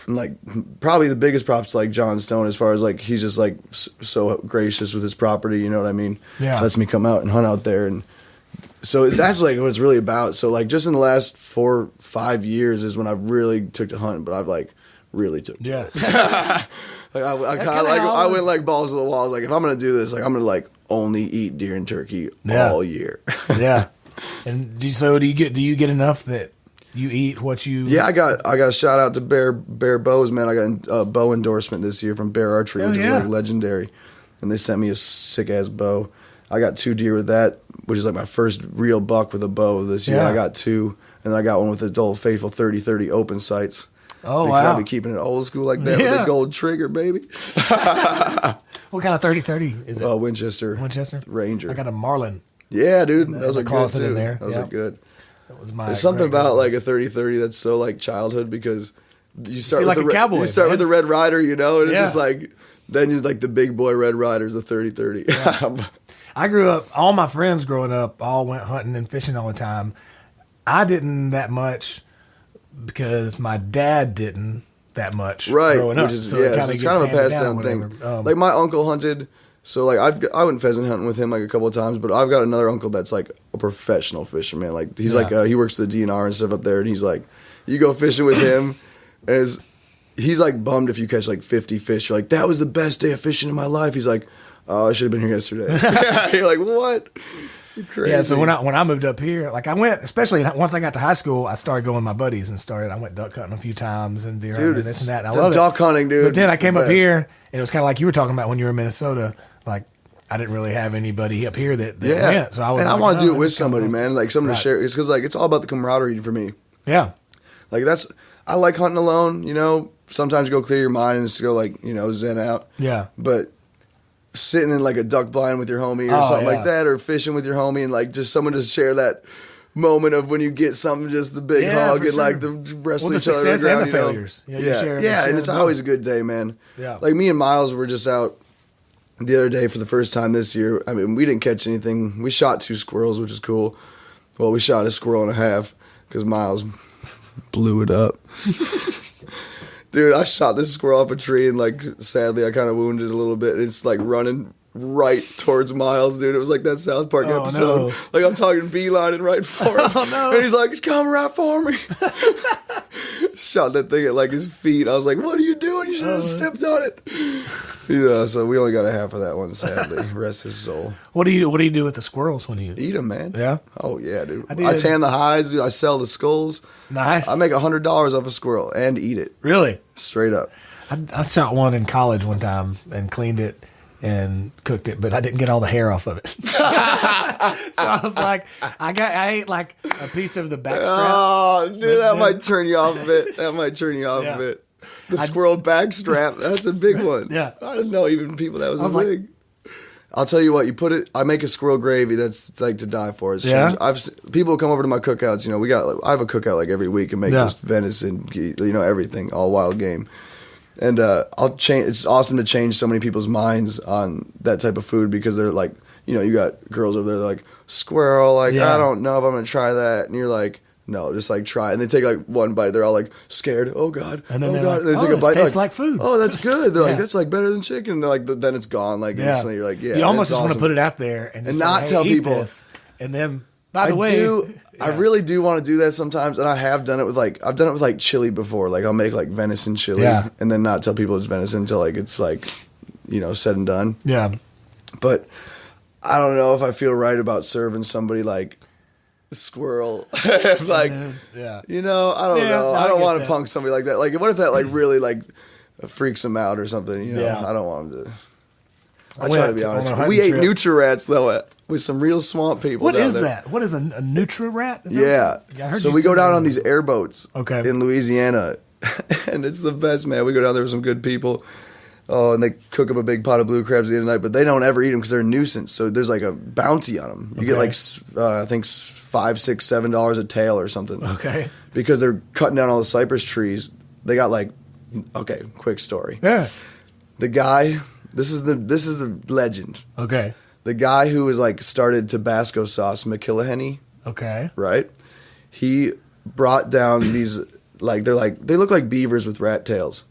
And like probably the biggest props to like John Stone as far as like he's just like so gracious with his property, you know what I mean? Yeah. Lets me come out and hunt out there, and so that's like what it's really about. So like just in the last 4-5 years is when I really took to hunting, but I've like really took to it. Like I went like balls to the wall. I was like, if I'm gonna do this, like I'm gonna like only eat deer and turkey all year. Yeah. And do you get enough that you eat what you? Yeah, I got a shout out to Bear Bows, man. I got a bow endorsement this year from Bear Archery, which is like legendary, and they sent me a sick ass bow. I got 2 deer with that, which is like my first real buck with a bow this year. Yeah. I got 2, and I got one with the old faithful 30-30 open sights. Oh, because I've been keeping it old school like that with a gold trigger, baby. What kind of 30-30 is it? Winchester Ranger. I got a Marlin. Yeah, dude, those are good too. In there. Those are good. That was my. There's something about like a 30-30 that's so like childhood because you start with like a cowboy. You start with the Red Ryder, and it's Yeah. just like then you like the big boy Red Ryder's the 30-30. Yeah. I grew up. All my friends growing up all went hunting and fishing all the time. I didn't that much because my dad didn't that much growing up. Which is, so it's kind of a passed down thing. Like my uncle hunted. So like I went pheasant hunting with him like a couple of times, but I've got another uncle that's like a professional fisherman. Like he's like he works the DNR and stuff up there, and he's like, you go fishing with him, and he's like bummed if you catch like 50 fish. You're like, that was the best day of fishing in my life. He's like, oh, I should have been here yesterday. You're like, what? Crazy. Yeah, so when I moved up here, like I went, especially once I got to high school, I started going with my buddies and I went duck hunting a few times and deer hunting and this and that. And I love duck hunting, dude. But then I came up here, and it was kind of like you were talking about when you were in Minnesota. Like I didn't really have anybody up here that went, so I was. And I want to do it with somebody, man. Like someone to share. It's because like it's all about the camaraderie for me. Yeah. Like I like hunting alone. You know, sometimes you go clear your mind and just go like zen out. Yeah. But sitting in like a duck blind with your homie or something like that, or fishing with your homie, and like just someone to share that moment of when you get something, just the big hug and like the wrestling each other success around, and the failures. And it's always a good day, man. Yeah. Like me and Miles were just out the other day for the first time this year. I mean, we didn't catch anything. We shot 2 squirrels, which is cool. Well, we shot a squirrel and a half because Miles blew it up. Dude, I shot this squirrel off a tree and like sadly I kind of wounded it a little bit. It's like running right towards Miles, dude. It was like that South Park episode. No. Like I'm talking beelining right for him. Oh, no. And he's like, it's coming right for me. Shot that thing at like his feet. I was like, what are you doing? You should have stepped on it. Yeah, so we only got a half of that one, sadly. Rest his soul. What do you do with the squirrels when you eat them, man? Yeah. Oh yeah, dude. I tan the hides. Dude. I sell the skulls. Nice. I make $100 off a squirrel and eat it. Really? Straight up. I shot one in college one time and cleaned it and cooked it, but I didn't get all the hair off of it. So I was like, I ate like a piece of the backstrap. Oh, dude, that might turn you off of it. That might turn you off of it. The squirrel backstrap, that's a big one. Yeah. I didn't know even people that was a big. I'll tell you what, I make a squirrel gravy that's like to die for. It's people come over to my cookouts, I have a cookout like every week and make just venison, everything, all wild game. And it's awesome to change so many people's minds on that type of food because they're like, you got girls over there like, squirrel, like, I don't know if I'm going to try that. And you're like, no, just like try it. And they take like one bite. They're all like scared. Oh God. And then oh they're God. like, and they take a bite. Tastes like food. Oh, that's good. They're like, that's like better than chicken. And they're like, then it's gone. Like instantly. You're like, You almost just want to put it out there and just not tell people. This. And then, by the way, I really do want to do that sometimes. And I have done it with I've done it with like chili before. Like I'll make like venison chili and then not tell people it's venison until like it's like, said and done. Yeah. But I don't know if I feel right about serving somebody like squirrel. Like, I don't know. I don't want to punk somebody like that. Like, what if that like really like freaks them out or something? I don't want them to. I try to be honest. We ate Nutri-Rats though with some real swamp people. What is that? What is a Nutri-Rat? So we go down on these airboats in Louisiana, and it's the best, man. We go down there with some good people. Oh, and they cook up a big pot of blue crabs at the end of the night, but they don't ever eat them because they're a nuisance. So there's like a bounty on them. You get like, I think $5, $6, $7 a tail or something. Okay. Because they're cutting down all the cypress trees. They got like, quick story. Yeah. The guy, this is the legend. Okay. The guy who was like started Tabasco sauce, McIlhenny. Okay. Right? He brought down these, they look like beavers with rat tails.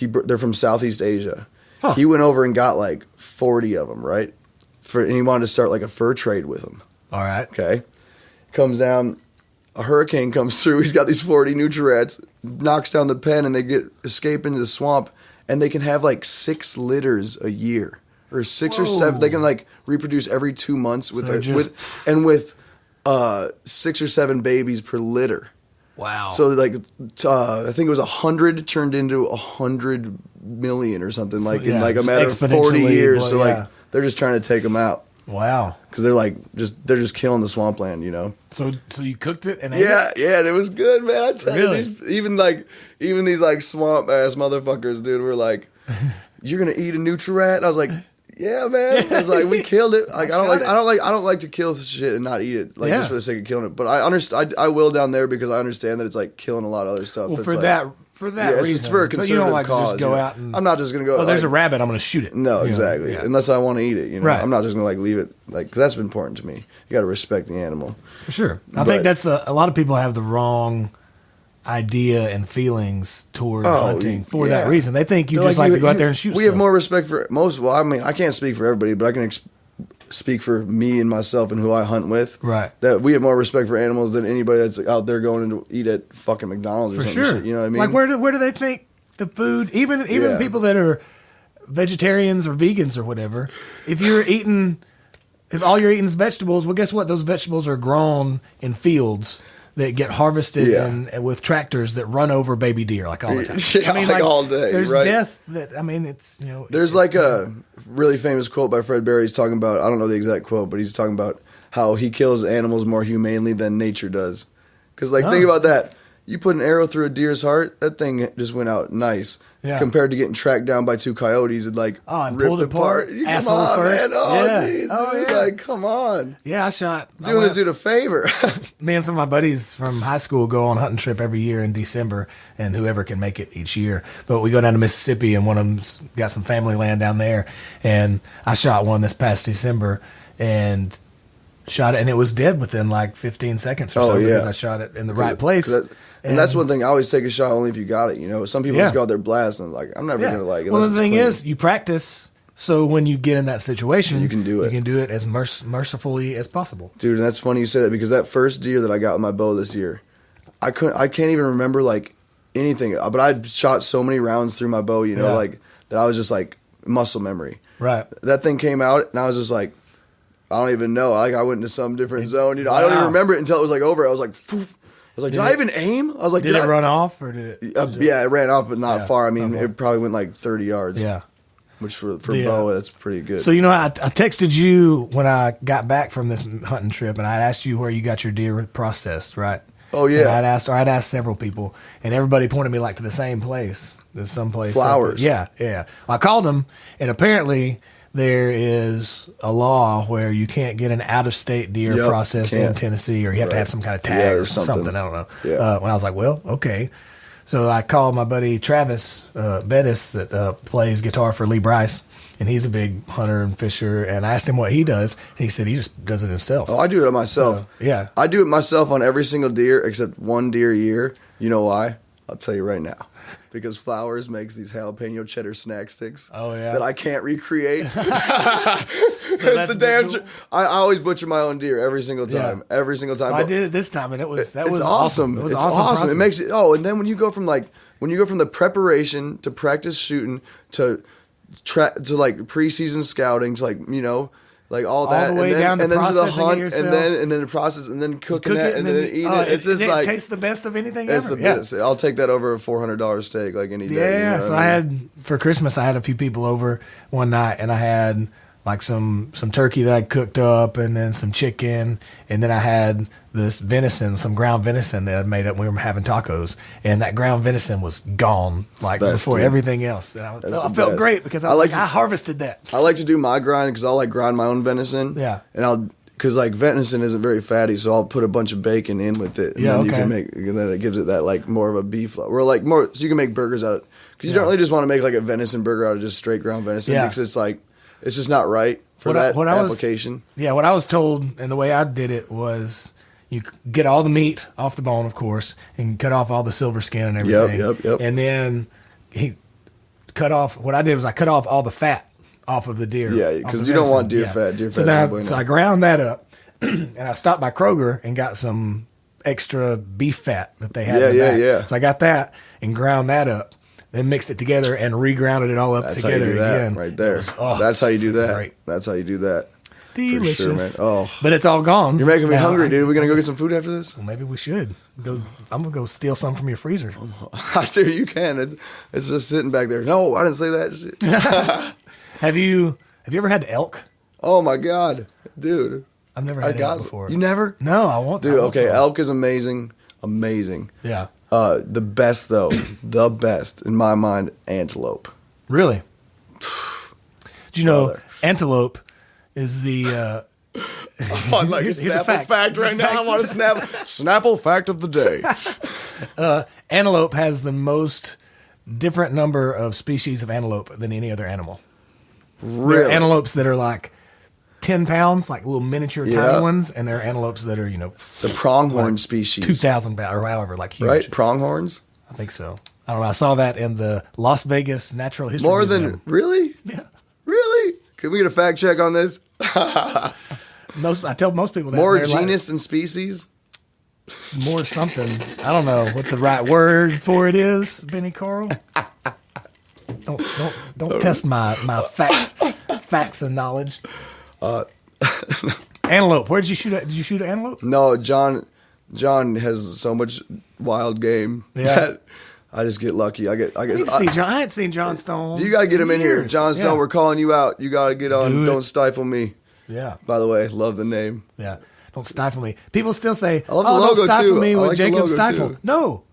They're from Southeast Asia. Huh. He went over and got like 40 of them, right? And he wanted to start like a fur trade with them. All right. Okay. Comes down, a hurricane comes through. He's got these 40 Nutri-Rats, knocks down the pen, and they escape into the swamp, and they can have like 6 litters a year, or 6 or 7. They can like reproduce every 2 months with 6 or 7 babies per litter. Wow. So like, I think it was 100 turned into 100 million or something in like a matter of 40 years. So like they're just trying to take them out. Wow. Because they're just killing the swampland, So you cooked it and ate it? Yeah, and it was good, man. I tell you, even these like swamp ass motherfuckers, dude, were like, "You're gonna eat a Nutri-Rat?" And I was like, yeah, man. It's like we killed it. Like I don't like to kill shit and not eat it, just for the sake of killing it. But I will down there because I understand that it's like killing a lot of other stuff. Well, it's for that reason, it's for a conservative you don't like cause. To just go out and, I'm not just gonna go. Oh, there's a rabbit. I'm gonna shoot it. No, exactly. Unless I want to eat it. Right. I'm not just gonna leave it. Cause that's important to me. You got to respect the animal. For sure. I think that's a lot of people have the wrong idea and feelings toward hunting for that reason. They think you just like to go out there and shoot We have more respect for most. Well, I mean, I can't speak for everybody, but I can speak for me and myself and who I hunt with. Right. That we have more respect for animals than anybody that's out there going to eat at fucking McDonald's or something. Shit, you know what I mean? Like where do they think the food? Even people that are vegetarians or vegans or whatever, if you're eating if all you're eating is vegetables, well, guess what? Those vegetables are grown in fields that get harvested and with tractors that run over baby deer like all the time. Yeah, like all day. There's right? death that, I mean, it's, There's like a really famous quote by Fred Berry. He's talking about, I don't know the exact quote, but he's talking about how he kills animals more humanely than nature does. Because, think about that. You put an arrow through a deer's heart, that thing just went out nice. Yeah. Compared to getting tracked down by two coyotes and ripped apart. Asshole come on, first. man. Oh, geez, dude. Yeah. Come on. Yeah, I shot. Doing this dude a favor. Me and some of my buddies from high school go on a hunting trip every year in December, and whoever can make it each year. But we go down to Mississippi, and one of them's got some family land down there. And I shot one this past December, and shot it, and it was dead within like 15 seconds or so because I shot it in the right place. And that's one thing. I always take a shot only if you got it. Some people just go out there blast and I'm never going to like it. Well, the thing is, you practice, so when you get in that situation, you can do it. You can do it as mercifully as possible. Dude, and that's funny you say that because that first deer that I got with my bow this year, I can't even remember anything, but I shot so many rounds through my bow, that I was just muscle memory. Right. That thing came out and I was just I don't even know. I went into some different zone. I don't even remember it until it was over. I was like, Poof. I was like, did I even aim? I was like, did it run off or did it? Yeah, it ran off, but not far. I mean, it probably went 30 yards. Yeah. Which for bow, that's pretty good. So, I texted you when I got back from this hunting trip, and I asked you where you got your deer processed, right? Oh, yeah. And I'd asked several people, and everybody pointed me to the same place. There's some place. Flowers. Yeah. Well, I called them, and apparently there is a law where you can't get an out-of-state deer processed in Tennessee, or you have to have some kind of tag or something. I don't know. Yeah. When I was like, well, okay. So I called my buddy Travis Bettis that plays guitar for Lee Brice, and he's a big hunter and fisher, and I asked him what he does, and he said he just does it himself. Oh, I do it myself. So, I do it myself on every single deer except one deer a year. You know why? I'll tell you right now. Because Flowers makes these jalapeno cheddar snack sticks. Oh, yeah. That I can't recreate. I always butcher my own deer every single time. Yeah. Every single time. Well, I did it this time, and it was awesome. It was it's awesome. Process. It makes it. Oh, and then when you go from the preparation to practice shooting to preseason scouting to all that, the way and then to the hunt, and then the process, and then cooking that, and then eating it. It's just it tastes the best of anything it's ever. The best. I'll take that over a $400 steak any day. Yeah. So I had for Christmas, I had a few people over one night, and I had some turkey that I cooked up, and then some chicken, and then I had this venison, some ground venison that I made up. We were having tacos, and that ground venison was gone before everything else. And I felt great because I harvested that. I like to do my grind because I'll grind my own venison. Yeah, and because venison isn't very fatty, so I'll put a bunch of bacon in with it. And then you can and then it gives it that more of a beef, or more, so you can make burgers out of it. Because you don't really just want to make a venison burger out of just straight ground venison because it's just not right for that application. What I was told, and the way I did it was, you get all the meat off the bone, of course, and cut off all the silver skin and everything. Yep. And then what I did was I cut off all the fat off of the deer. Yeah, because you don't want deer fat. Deer fat. So I ground that up, and I stopped by Kroger and got some extra beef fat that they had. Yeah. So I got that and ground that up. Then mixed it together and re-grounded it all up together again. Right there. That's how you do that. Great. That's how you do that. Delicious. For sure, But it's all gone. You're making me hungry, dude. We're going to go get some food after this? Well, maybe we should. I'm going to go steal some from your freezer. Dude, you can. It's just sitting back there. No, I didn't say that shit. Have you ever had elk? Oh, my God. Dude. I've never had elk before. You never? No, I won't. Dude, okay. Elk is amazing. Amazing. Yeah. The best, though, the best, in my mind, antelope. Really? Do you know antelope is the... I'd like a Snapple fact right now. I want a Snapple fact of the day. Antelope has the most different number of species of antelope than any other animal. Really? There are antelopes that are 10 pounds, little miniature tiny ones, and there are antelopes that are, the pronghorn species. 2,000 pounds, or however, huge. Right? Pronghorns? I think so. I don't know. I saw that in the Las Vegas Natural History Museum. Really? Yeah. Really? Can we get a fact check on this? I tell most people that. More genus and species? More something. I don't know what the right word for it is, Benny Carl. Don't test my facts and knowledge. Antelope. Where did you shoot at? Did you shoot an antelope? No, John has so much wild game that I just get lucky. I hadn't seen John Stone. You got to get him in here. John Stone, we're calling you out. You got to get on Don't Stifle Me. Yeah. By the way, love the name. Yeah. Don't Stifle Me. People still say, I love the logo don't stifle too. me with like Jacob Stifle. Too. No.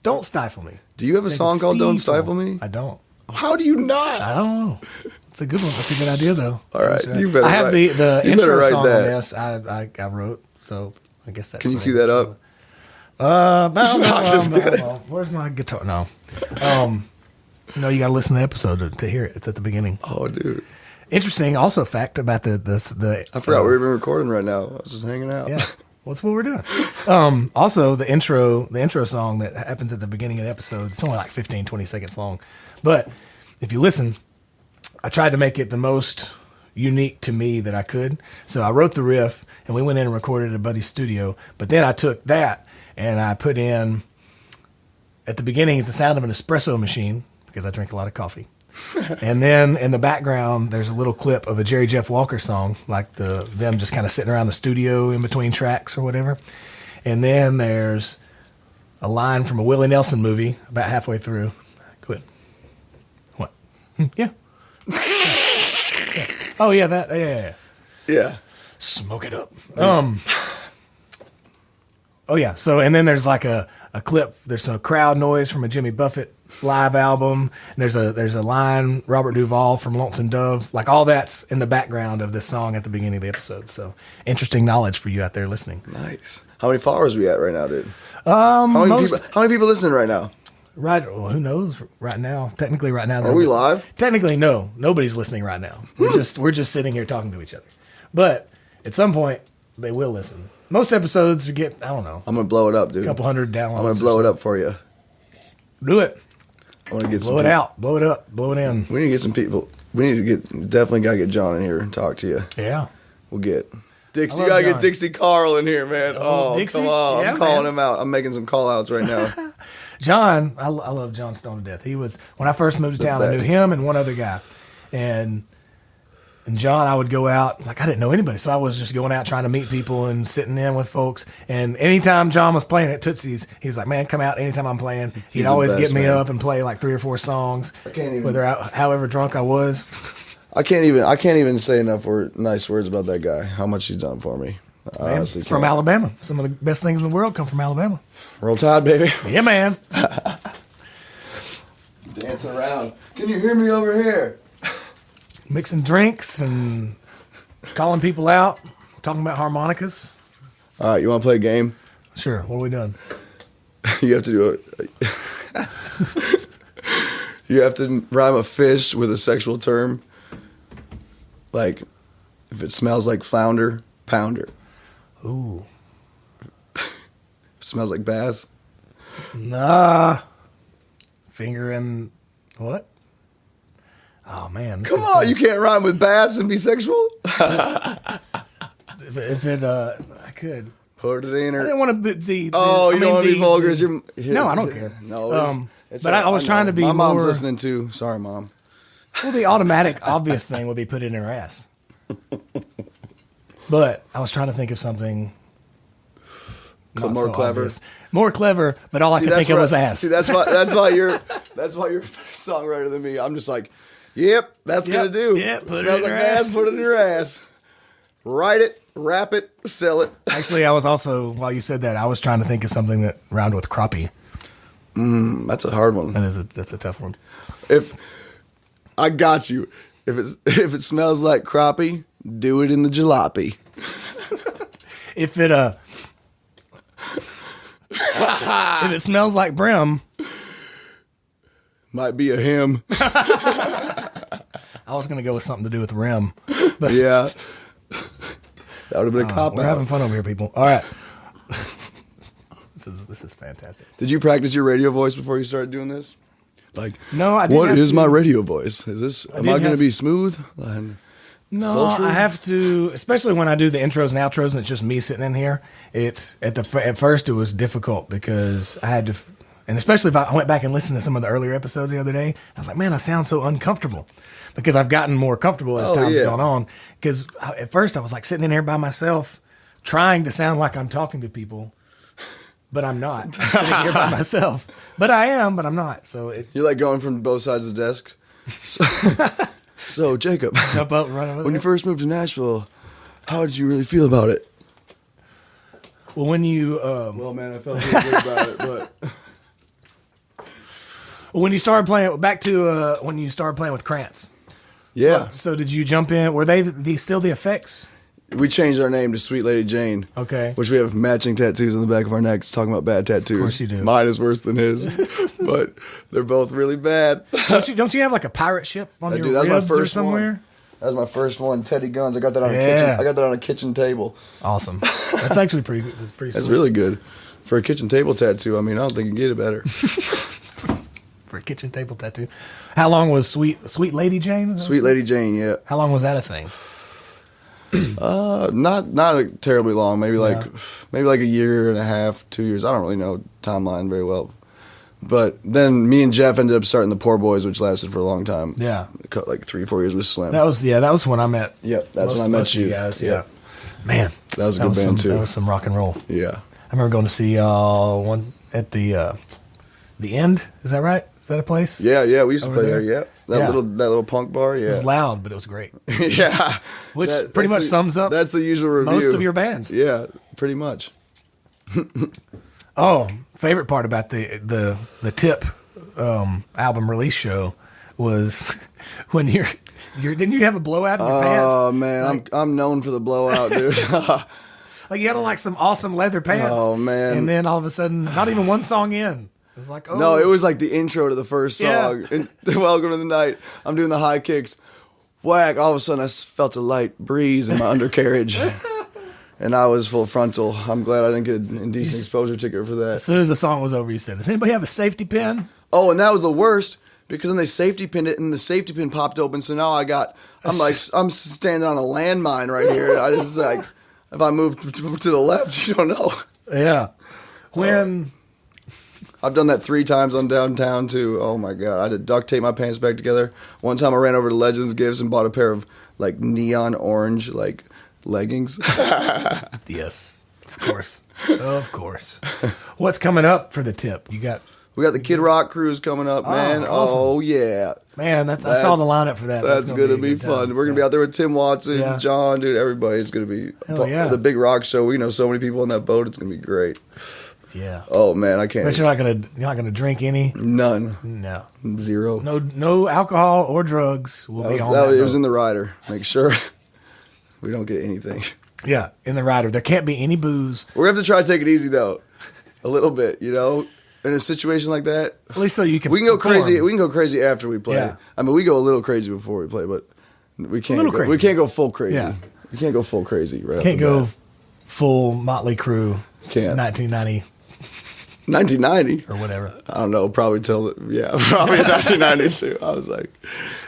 Don't Stifle Me. Do you have a song called Don't Stifle Me? I don't. How do you not? I don't know. It's a good one. That's a good idea, though. All right. You better I have the intro song on that. this. I wrote, so I guess that's. Can you cue that up? Where's my guitar? No. You got to listen to the episode to hear it. It's at the beginning. Oh, dude. Interesting. Also, fact about the. I forgot we're even recording right now. I was just hanging out. Yeah. What's what we're doing? Also, the intro song that happens at the beginning of the episode, it's only like 15, 20 seconds long. But if you listen, I tried to make it the most unique to me that I could. So I wrote the riff, and we went in and recorded at a buddy's studio. But then I took that, and I put in, at the beginning, is the sound of an espresso machine, because I drink a lot of coffee. And then in the background, there's a little clip of a Jerry Jeff Walker song, like them just kind of sitting around the studio in between tracks or whatever. And then there's a line from a Willie Nelson movie about halfway through. Go ahead. What? Yeah. Yeah. Oh yeah, that. Yeah. Yeah. Smoke it up. Oh yeah. So and then there's like a clip. There's some crowd noise from a Jimmy Buffett live album. And there's a line, Robert Duvall from Lonesome Dove. Like all that's in the background of this song at the beginning of the episode. So interesting knowledge for you out there listening. Nice. How many followers are we at right now, dude? How many people listening right now? Right. Well, who knows? Right now, technically, right now. Are we live? Technically, no. Nobody's listening right now. We're just sitting here talking to each other. But at some point, they will listen. Most episodes you get, I don't know. I'm gonna blow it up, dude. A couple hundred downloads. I'm gonna blow it up for you. Do it. I want to get blow it out. Blow it up. Blow it in. We need to get some people. We need to definitely gotta get John in here and talk to you. Yeah. We'll get Dixie. You gotta get Dixie Carl in here, man. Oh, Dixie? Come on. Yeah, I'm calling him out. I'm making some call outs right now. John, I love John Stone to death. He was, when I first moved to town, I knew him and one other guy. And John, I would go out, like I didn't know anybody. So I was just going out trying to meet people and sitting in with folks. And anytime John was playing at Tootsie's, he was like, man, come out anytime I'm playing. He'd always get me up and play like 3 or 4 songs, however drunk I was. I can't even say enough nice words about that guy, how much he's done for me. Man, it's from Alabama. Some of the best things in the world come from Alabama. Roll Tide, baby. Yeah, man. Dancing around. Can you hear me over here? Mixing drinks and calling people out, talking about harmonicas. All right, you want to play a game? Sure. What are we doing? You have to do it. You have to rhyme a fish with a sexual term. Like, if it smells like flounder, pounder. Ooh. If it smells like bass. Nah. Finger in what? Oh man! Come on, you can't rhyme with bass and be sexual. if I could put it in her. I didn't want to be you don't want to be vulgar. No, I don't care. No, but I was trying to be. My mom's listening too. Sorry, Mom. Well, the automatic, obvious thing would be put it in her ass. But I was trying to think of something more clever. Obvious. More clever, but all I could think of was ass. See, that's why you're a better songwriter than me. I'm just like, yep, that's gonna do. Yep, put Smells it in like her ass. ass. Put it in your ass. Write it, rap it, sell it. Actually, I was also, while you said that, I was trying to think of something that rhymed with crappie. That's a hard one. That's a tough one. If I got you, if it smells like crappie, do it in the jalopy. If it smells like brim, might be a him. I was going to go with something to do with rim. But yeah. That would have been a cop out. We're having fun over here, people. All right. This is fantastic. Did you practice your radio voice before you started doing this? Like, no, I didn't. What is my radio voice? Am I going to be smooth? No, sultry? I have to, especially when I do the intros and outros and it's just me sitting in here. At first it was difficult because I had to And especially if I went back and listened to some of the earlier episodes the other day, I was like, man, I sound so uncomfortable, because I've gotten more comfortable as time's gone on. Because at first I was like sitting in there by myself trying to sound like I'm talking to people, but I'm not. I'm sitting here by myself. But I am, but I'm not. So you're like going from both sides of the desk. So Jacob, jump up and run over when you first moved to Nashville, how did you really feel about it? Well, when you well, man, I felt really good about it, but when you started playing when you started playing with Krantz. Yeah. So did you jump in? Were they still the Effects? We changed our name to Sweet Lady Jane. Okay. Which we have matching tattoos on the back of our necks talking about bad tattoos. Of course you do. Mine is worse than his, but they're both really bad. Don't you have like a pirate ship on your that's ribs my first or somewhere? One. That was my first one, Teddy Guns. I got that on a kitchen. I got that on a kitchen table. Awesome. That's actually pretty. That's pretty. That's sweet. really good for a kitchen table tattoo. I mean, I don't think you can get it better. For a kitchen table tattoo. How long was Sweet Lady Jane? Sweet Lady Jane, yeah. How long was that a thing? Not terribly long. Maybe like a year and a half, 2 years. I don't really know timeline very well. But then me and Jeff ended up starting the Poor Boys, which lasted for a long time. Yeah, like 3-4 years with Slim. That was when I met. Yep, that's when I met you guys. Yeah, man, that was a good band too. That was some rock and roll. Yeah, I remember going to see one at the End. Is that right? Is that a place? Yeah, we used to play there. Yeah, that little punk bar. Yeah, it was loud, but it was great. Yeah, which pretty much sums up. That's the usual review. Most of your bands. Yeah, pretty much. Oh, favorite part about the Tip album release show was when didn't you have a blowout in your pants? Oh man, I'm known for the blowout, dude. Like you had on like some awesome leather pants. Oh man, and then all of a sudden, not even one song in, it was like, oh no, it was like the intro to the first song. Yeah. Welcome to the night. I'm doing the high kicks. Whack! All of a sudden, I felt a light breeze in my undercarriage. And I was full frontal. I'm glad I didn't get an indecent exposure ticket for that. As soon as the song was over, you said, does anybody have a safety pin? Oh, and that was the worst, because then they safety pinned it, and the safety pin popped open, so now I'm standing on a landmine right here. I just like, if I move to the left, you don't know. Yeah. When... I've done that 3 times on downtown, too. Oh, my God. I had to duct tape my pants back together. One time I ran over to Legends Gifts and bought a pair of, like, neon orange, like... leggings. Yes, of course. What's coming up for the Tip? We got the Kid Rock cruise coming up, man. Awesome. Oh yeah, man. I saw the lineup for that. That's gonna be fun. We're gonna be out there with Tim Watson, John, dude. Everybody. It's gonna be the big rock show. We know so many people on that boat. It's gonna be great. Yeah. Oh man, I can't. But you're not gonna drink any. None. No. 0. No alcohol or drugs will be on that It boat. was in the rider. Make sure we don't get anything. Yeah, in the rider. There can't be any booze. We're going to have to try to take it easy, though. A little bit, you know? In a situation like that. At least so you can We can go crazy. We can go crazy after we play. Yeah. I mean, we go a little crazy before we play, but we can't go full crazy. Yeah. We can't go full crazy. Right? Can't go full Motley Crue. Can't. 1990. 1990? Or whatever. I don't know. Probably probably 1992. I was like...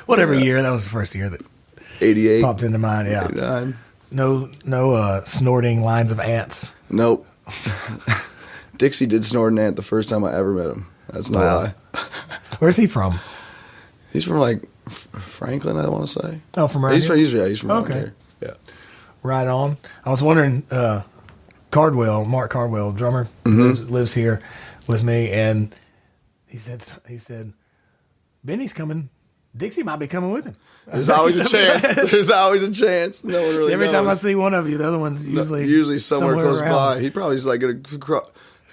Whatever year. That was the first year that 88. popped into mind, yeah. 89. No snorting lines of ants. Nope. Dixie did snort an ant the first time I ever met him. That's no lie. Where's he from? He's from like Franklin, I want to say. Oh, from around here? He's from around here. Yeah. Right on. I was wondering, Mark Cardwell, drummer, lives here with me, and he said, Benny's coming. Dixie might be coming with him. There's always a chance. There's always a chance. No one really Every knows. time I see one of you, the other one's usually somewhere close around. by. He probably is like going to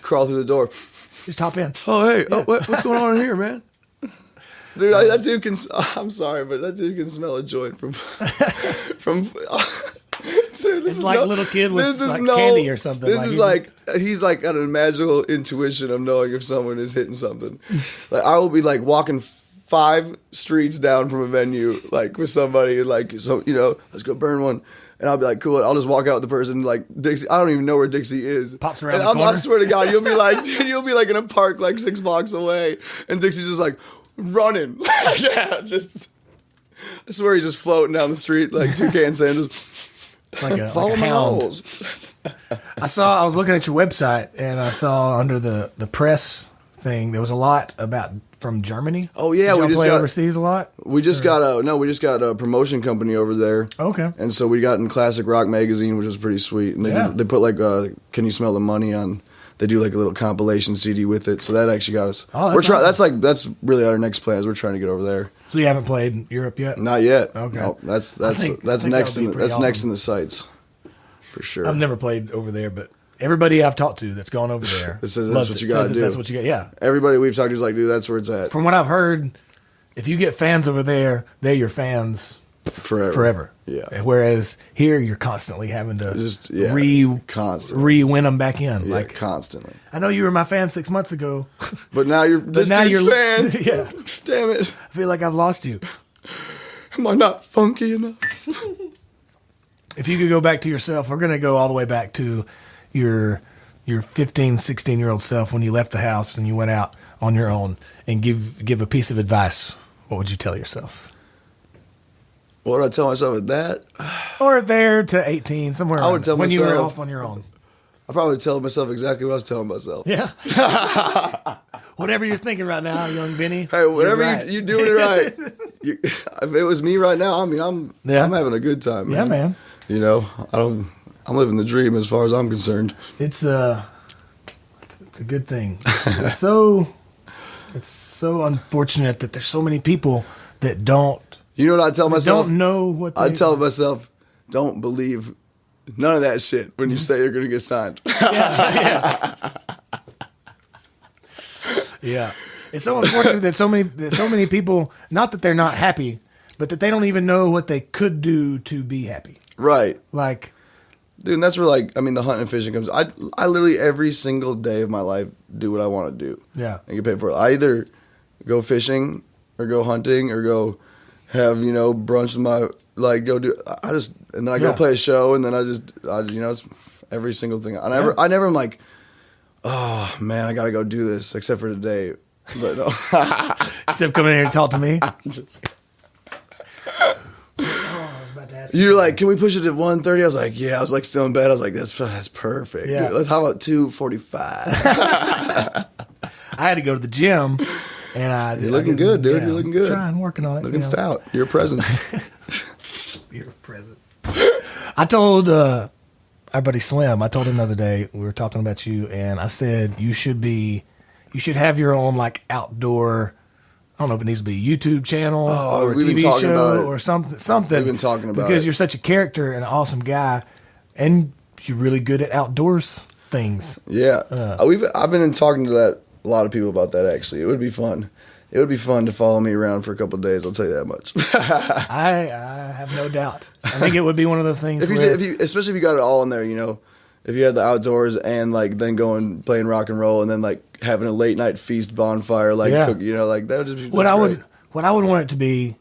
crawl through the door. Just hop in. Oh, hey. Yeah. Oh, what's going on in here, man? Dude, that dude can... I'm sorry, but that dude can smell a joint from... Dude, it's like a little kid with candy or something. He's like got a magical intuition of knowing if someone is hitting something. Like I will be like walking 5 streets down from a venue, like with somebody, like, so, you know, let's go burn one. And I'll be like, cool. I'll just walk out with the person, like, Dixie. I don't even know where Dixie is. Pops around the corner. I swear to God, you'll be like in a park like 6 blocks away. And Dixie's just like running. Yeah, just, I swear he's just floating down the street like toucan sandals. Like a hound. I was looking at your website and I saw under the press thing. There was a lot from Germany. Oh yeah, we just play overseas a lot. We just got a promotion company over there. Okay. And so we got in Classic Rock magazine, which was pretty sweet. And they put like Can You Smell the Money on. They do like a little compilation CD with it. So that actually got us. Oh, that's really our next plan is we're trying to get over there. So you haven't played Europe yet? Not yet. Okay. No, that's next in the sights. For sure. I've never played over there, but everybody I've talked to that's gone over there that's what you got to do. That's what you got. Yeah. Everybody we've talked to is like, dude, that's where it's at. From what I've heard, if you get fans over there, they're your fans forever. Yeah. Whereas here, you're constantly having to re-win them back in. Yeah, like constantly. I know you were my fan 6 months ago, but now you're this dude's fan. Yeah. Damn it. I feel like I've lost you. Am I not funky enough? If you could go back to yourself, we're going to go all the way back to your 15, 16-year-old self when you left the house and you went out on your own and give a piece of advice. What would you tell yourself? What would I tell myself at that? Or there to 18, somewhere I would tell when myself, you were off on your own. I'd probably tell myself exactly what I was telling myself. Yeah. Whatever you're thinking right now, young Benny. Hey, whatever you're doing it right. If it was me right now, I mean, I'm having a good time, man. Yeah, man. You know, I'm living the dream as far as I'm concerned. It's a good thing. It's so unfortunate that there's so many people that don't. You know what I tell myself? Don't know what I tell myself, don't believe none of that shit when you say you're going to get signed. Yeah. It's so unfortunate that so many people, not that they're not happy, but that they don't even know what they could do to be happy. Right. Like, dude, and that's where the hunting and fishing comes. I literally every single day of my life do what I want to do. Yeah. And get paid for it. I either go fishing or go hunting or go have, brunch with my, go do, and then I go play a show and then it's every single thing. I never am like, oh man, I got to go do this except for today. But no. Except coming here and talk to me. You're like, can we push it to 1:30? I was like, yeah. I was like still in bed. I was like, that's perfect. Yeah. How about 2:45? I had to go to the gym. And you're looking good, dude. You're looking good. Trying, working on it. Looking stout. You're a presence. You're a presence. I told our buddy Slim, I told him the other day, we were talking about you, and I said you should have your own outdoor, I don't know if it needs to be a YouTube channel or a TV show or something. We've been talking about because you're such a character and an awesome guy, and you're really good at outdoors things. Yeah. I've been talking to a lot of people about that, actually. It would be fun. It would be fun to follow me around for a couple of days, I'll tell you that much. I have no doubt. I think it would be one of those things especially if you got it all in there, if you had the outdoors and then going playing rock and roll and then having a late night feast bonfire, cook, that would just be what I would want it to be,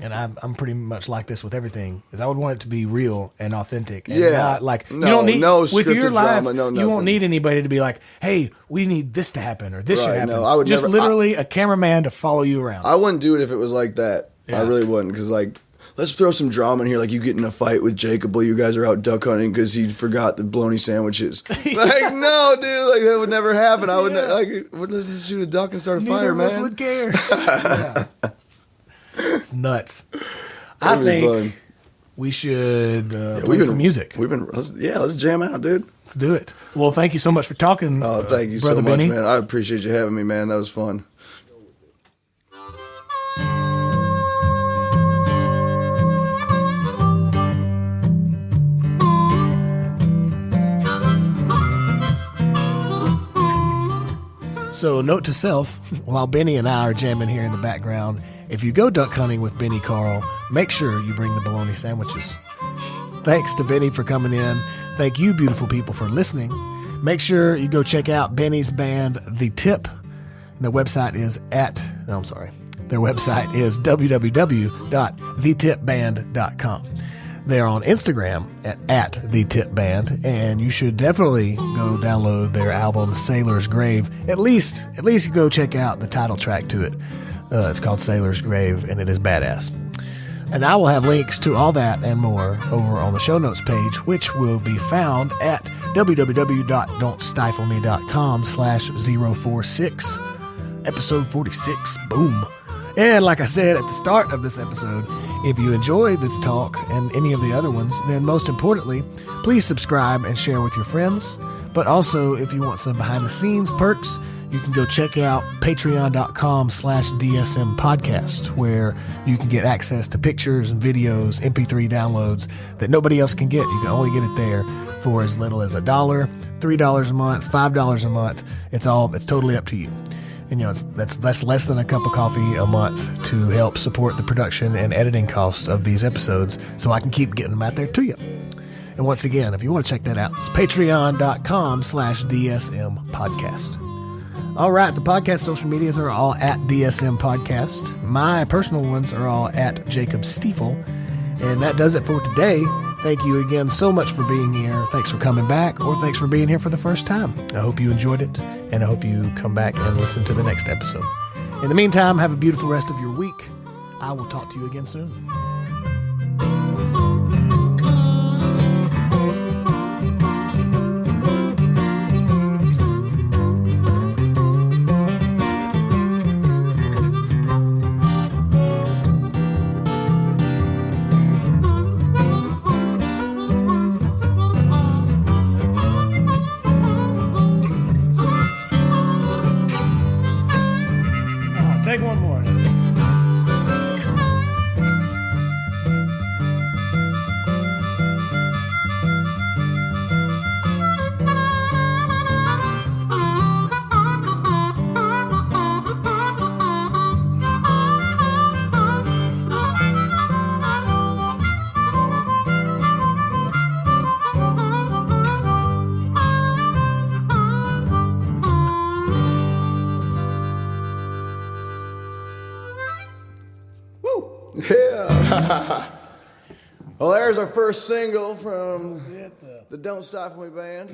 and I'm pretty much like this with everything, is I would want it to be real and authentic. And not you don't need with your life. You won't need anybody to be like, hey, we need this to happen or this should happen. No, I would just literally a cameraman to follow you around. I wouldn't do it if it was like that. Yeah. I really wouldn't, because let's throw some drama in here, you get in a fight with Jacob while you guys are out duck hunting because he forgot the bologna sandwiches. No, dude, that would never happen. I would let's just shoot a duck and start a fire, man. Neither of us would care. It's nuts. I think we should play some music. Let's jam out, dude. Let's do it. Well, thank you so much for talking. Oh, thank you so much, Benny. man. I appreciate you having me, man. That was fun. So, note to self, while Benny and I are jamming here in the background, if you go duck hunting with Benny Carl, make sure you bring the bologna sandwiches. Thanks to Benny for coming in. Thank you, beautiful people, for listening. Make sure you go check out Benny's band, The Tip. Their website is www.thetipband.com. They are on Instagram at The Tip Band, and you should definitely go download their album Sailor's Grave. At least go check out the title track to it. It's called Sailor's Grave, and it is badass. And I will have links to all that and more over on the show notes page, which will be found at www.don'tstifleme.com/046. Episode 46. Boom. And like I said at the start of this episode, if you enjoyed this talk and any of the other ones, then most importantly, please subscribe and share with your friends. But also, if you want some behind-the-scenes perks, you can go check out patreon.com/DSM podcast, where you can get access to pictures and videos, MP3 downloads that nobody else can get. You can only get it there for as little as $1, $3 a month, $5 a month. It's totally up to you. And that's less than a cup of coffee a month to help support the production and editing costs of these episodes, so I can keep getting them out there to you. And once again, if you want to check that out, it's patreon.com/DSM podcast. All right, the podcast social medias are all at DSM Podcast. My personal ones are all at Jacob Stiefel. And that does it for today. Thank you again so much for being here. Thanks for coming back, or thanks for being here for the first time. I hope you enjoyed it, and I hope you come back and listen to the next episode. In the meantime, have a beautiful rest of your week. I will talk to you again soon. Take one more. Yeah. Well, there's our first single from the Don't Stifle Me band.